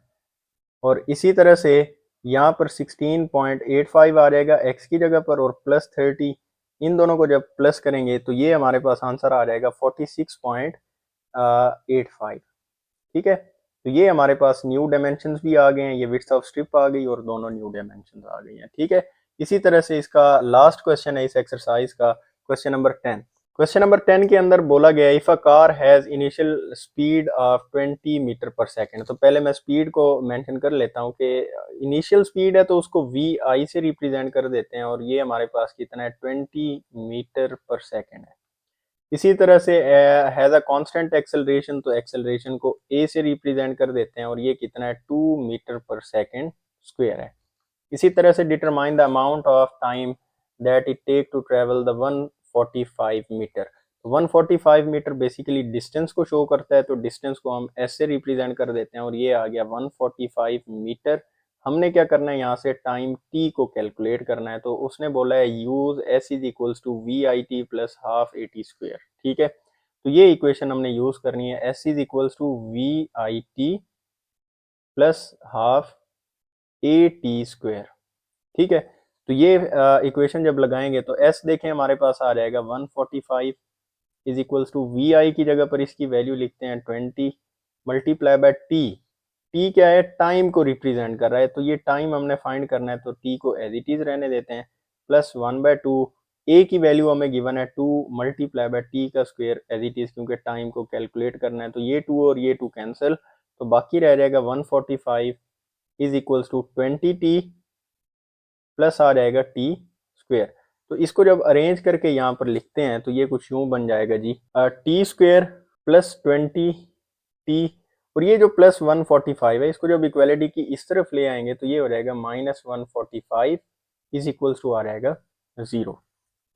और इसी तरह से यहाँ पर 16.85 आ जाएगा x की जगह पर और प्लस 30, इन दोनों को जब प्लस करेंगे तो ये हमारे पास आंसर आ जाएगा 46.85। ठीक है, तो ये हमारे पास न्यू डायमेंशंस भी आ गए हैं, ये विड्थ ऑफ स्ट्रिप आ गई और दोनों न्यू डायमेंशंस आ गई हैं। ठीक है, इसी तरह से इसका लास्ट क्वेश्चन है इस एक्सरसाइज का, क्वेश्चन नंबर 10। क्वेश्चन नंबर 10 के अंदर बोला गया if a car has initial speed of 20 metre per second. तो पहले मैं स्पीड को मेंशन कर लेता हूं कि इनिशियल स्पीड है तो उसको वी आई से रिप्रेजेंट कर देते हैं और ये हमारे पास कितना है 20 मीटर पर सेकंड है। इसी तरह से हैज अ कांस्टेंट एक्सेलरेशन, तो एक्सेलरेशन को ए से रिप्रेजेंट कर देते हैं और ये कितना है 2 मीटर पर सेकंड स्क्वायर है। इसी तरह से determine the amount of time that it take to travel the 145 metre. 145 metre basically distance को शो करता है, तो डिस्टेंस को हम एस से रिप्रेजेंट कर देते हैं और ये आ गया 145 मीटर। हमने क्या करना है, यहाँ से टाइम टी को कैलकुलेट करना है। तो उसने बोला है use s is equals to v i t plus half a t square. ठीक है, तो ये इक्वेशन हमने यूज करनी है, s is equals to v i t plus half a t square. ठीक है, तो ये इक्वेशन जब लगाएंगे तो s देखें हमारे पास आ जाएगा 145 इज इक्वल्स टू वी आई की जगह पर इसकी वैल्यू लिखते हैं 20 मल्टीप्लाई बाय टी। टी क्या है, टाइम को रिप्रेजेंट कर रहा है, तो ये टाइम हमने फाइंड करना है, तो टी को एज इट इज रहने देते हैं, प्लस 1/2 ए की वैल्यू हमें गिवन है 2 मल्टीप्लाई बाय टी का स्क्वायर एज इट इज, क्योंकि टाइम को कैलकुलेट करना है, तो ये 2 और ये 2 कैंसिल, तो बाकी रह जाएगा 145 is equals to 20t plus आ जाएगा टी स्क्वेयर। तो इसको जब अरेंज करके यहाँ पर लिखते हैं तो ये कुछ यूं बन जाएगा जी, टी स्क्वेयर प्लस 20t, और ये जो प्लस 145 है इसको जब इक्वालिटी की इस तरफ ले आएंगे तो ये हो जाएगा माइनस 145 इज इक्वल्स टू आ जाएगा 0।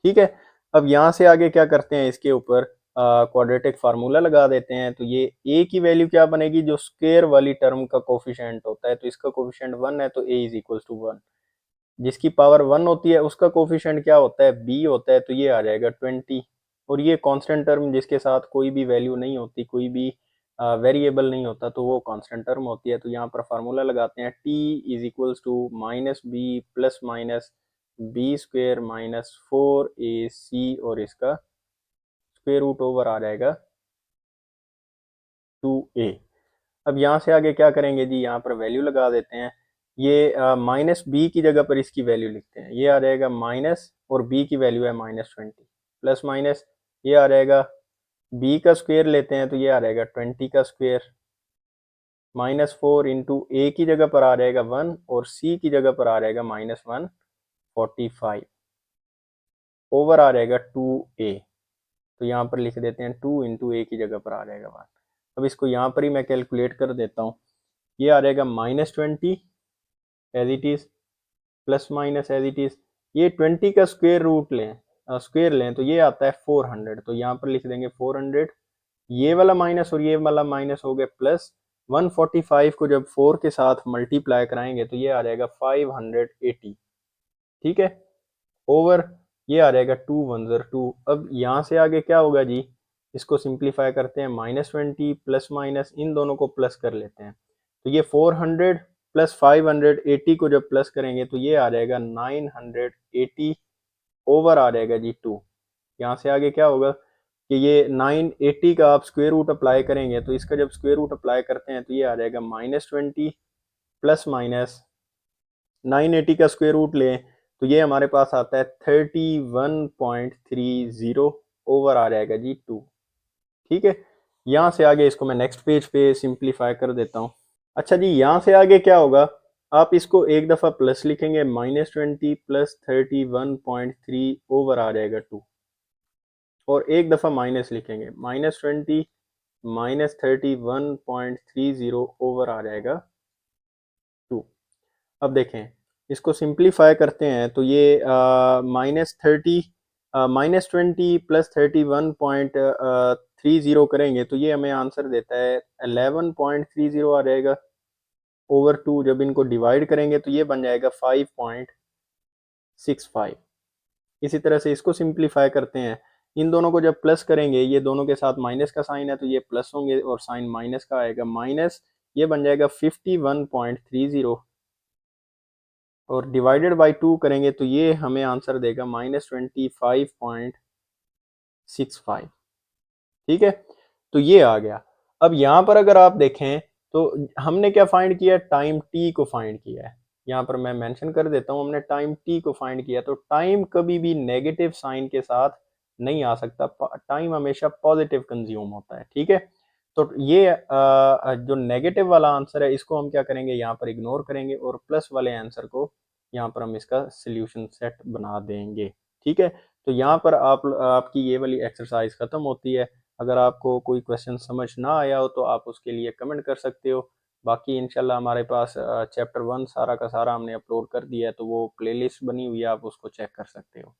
ठीक है, अब यहाँ से आगे क्या करते हैं, इसके ऊपर क्वाड्रेटिक फार्मूला लगा देते हैं, तो ये a की वैल्यू क्या बनेगी, जो स्क्वायर वाली टर्म का कोफिशिएंट होता है, तो इसका कोफिशिएंट 1 है तो a इज इक्वल्स टू 1, जिसकी पावर 1 होती है उसका कोफिशिएंट क्या होता है, b होता है, तो ये आ जाएगा 20, और ये कांस्टेंट टर्म जिसके साथ कोई भी वैल्यू नहीं होती, कोई भी वेरिएबल नहीं होता, तो वो कांस्टेंट टर्म होती है। तो यहाँ पर फार्मूला लगाते हैं, t is equals to minus b plus minus b square minus 4ac, और इसका स्क्वेयर रूट ओवर आ जाएगा 2a। अब यहाँ से आगे क्या करेंगे जी, यहाँ पर वैल्यू लगा देते हैं, ये माइनस बी की जगह पर इसकी वैल्यू लिखते हैं, ये आ जाएगा माइनस, और बी की वैल्यू है -20, प्लस माइनस ये आ जाएगा बी का स्क्वायर लेते हैं तो ये आ जाएगा 20 का स्क्वायर, -4 इंटू ए की जगह पर आ जाएगा 1 और सी की जगह पर आ जाएगा -145 ओवर आ जाएगा 2a। तो यहाँ पर लिख देते हैं 2 इंटू ए की जगह पर आ जाएगा 1। अब इसको यहाँ पर ही मैं कैलकुलेट कर देता हूँ, ये आ जाएगा -20 as it is plus minus as it is, ये 20 का स्क्वायर रूट लें, स्क्वायर लें तो ये आता है 400, तो यहाँ पर लिख देंगे 400, ये वाला माइनस और ये वाला माइनस हो गया प्लस, 145 को जब 4 के साथ मल्टीप्लाई कराएंगे तो ये आ जाएगा 580। ठीक है, ओवर ये आ जाएगा 2 1 2। अब यहाँ से आगे क्या होगा जी, इसको सिंप्लीफाई करते हैं, -20 प्लस माइनस इन दोनों को प्लस कर लेते हैं, तो ये 400 प्लस 580 को जब प्लस करेंगे तो ये आ जाएगा 980 ओवर आ जाएगा जी 2। यहाँ से आगे क्या होगा कि ये 980 का आप स्क्वायर रूट अप्लाई करेंगे, तो इसका जब स्क्वायर रूट अप्लाई करते हैं तो ये आ जाएगा -20 प्लस माइनस 980 का स्क्वायर रूट लें तो ये हमारे पास आता है 31.30 ओवर आ जाएगा जी 2। ठीक है, यहाँ से आगे इसको मैं नेक्स्ट पेज पे सिंप्लीफाई कर देता हूँ। अच्छा जी, यहाँ से आगे क्या होगा, आप इसको एक दफ़ा प्लस लिखेंगे, -20 प्लस 31.3 ओवर आ जाएगा 2, और एक दफ़ा माइनस लिखेंगे, -20 माइनस 31.30 ओवर आ जाएगा 2। अब देखें, इसको सिंप्लीफाई करते हैं तो ये -20 प्लस 31.30 करेंगे तो ये हमें आंसर देता है 11.30 आ जाएगा ओवर 2। जब इनको डिवाइड करेंगे तो ये बन जाएगा 5.65। इसी तरह से इसको सिंप्लीफाई करते हैं, इन दोनों को जब प्लस करेंगे, ये दोनों के साथ माइनस का साइन है तो ये प्लस होंगे और साइन माइनस का आएगा माइनस, ये बन जाएगा 51.30, और डिवाइडेड बाई 2 करेंगे तो ये हमें आंसर देगा -25.65। ठीक है, तो ये आ गया। अब यहाँ पर अगर आप देखें तो हमने क्या फाइंड किया, टाइम टी को फाइंड किया है। यहाँ पर मैं मेंशन कर देता हूँ, हमने टाइम टी को फाइंड किया, तो टाइम कभी भी नेगेटिव साइन के साथ नहीं आ सकता, टाइम हमेशा पॉजिटिव कंज्यूम होता है। ठीक है, तो ये जो नेगेटिव वाला आंसर है इसको हम क्या करेंगे, यहाँ पर इग्नोर करेंगे और प्लस वाले आंसर को यहाँ पर हम इसका सोल्यूशन सेट बना देंगे। ठीक है, तो यहाँ पर आपकी ये वाली एक्सरसाइज ख़त्म होती है। अगर आपको कोई क्वेश्चन समझ ना आया हो तो आप उसके लिए कमेंट कर सकते हो। बाकी इंशाल्लाह हमारे पास चैप्टर 1 सारा का सारा हमने अपलोड कर दिया है, तो वो प्लेलिस्ट बनी हुई है, आप उसको चेक कर सकते हो।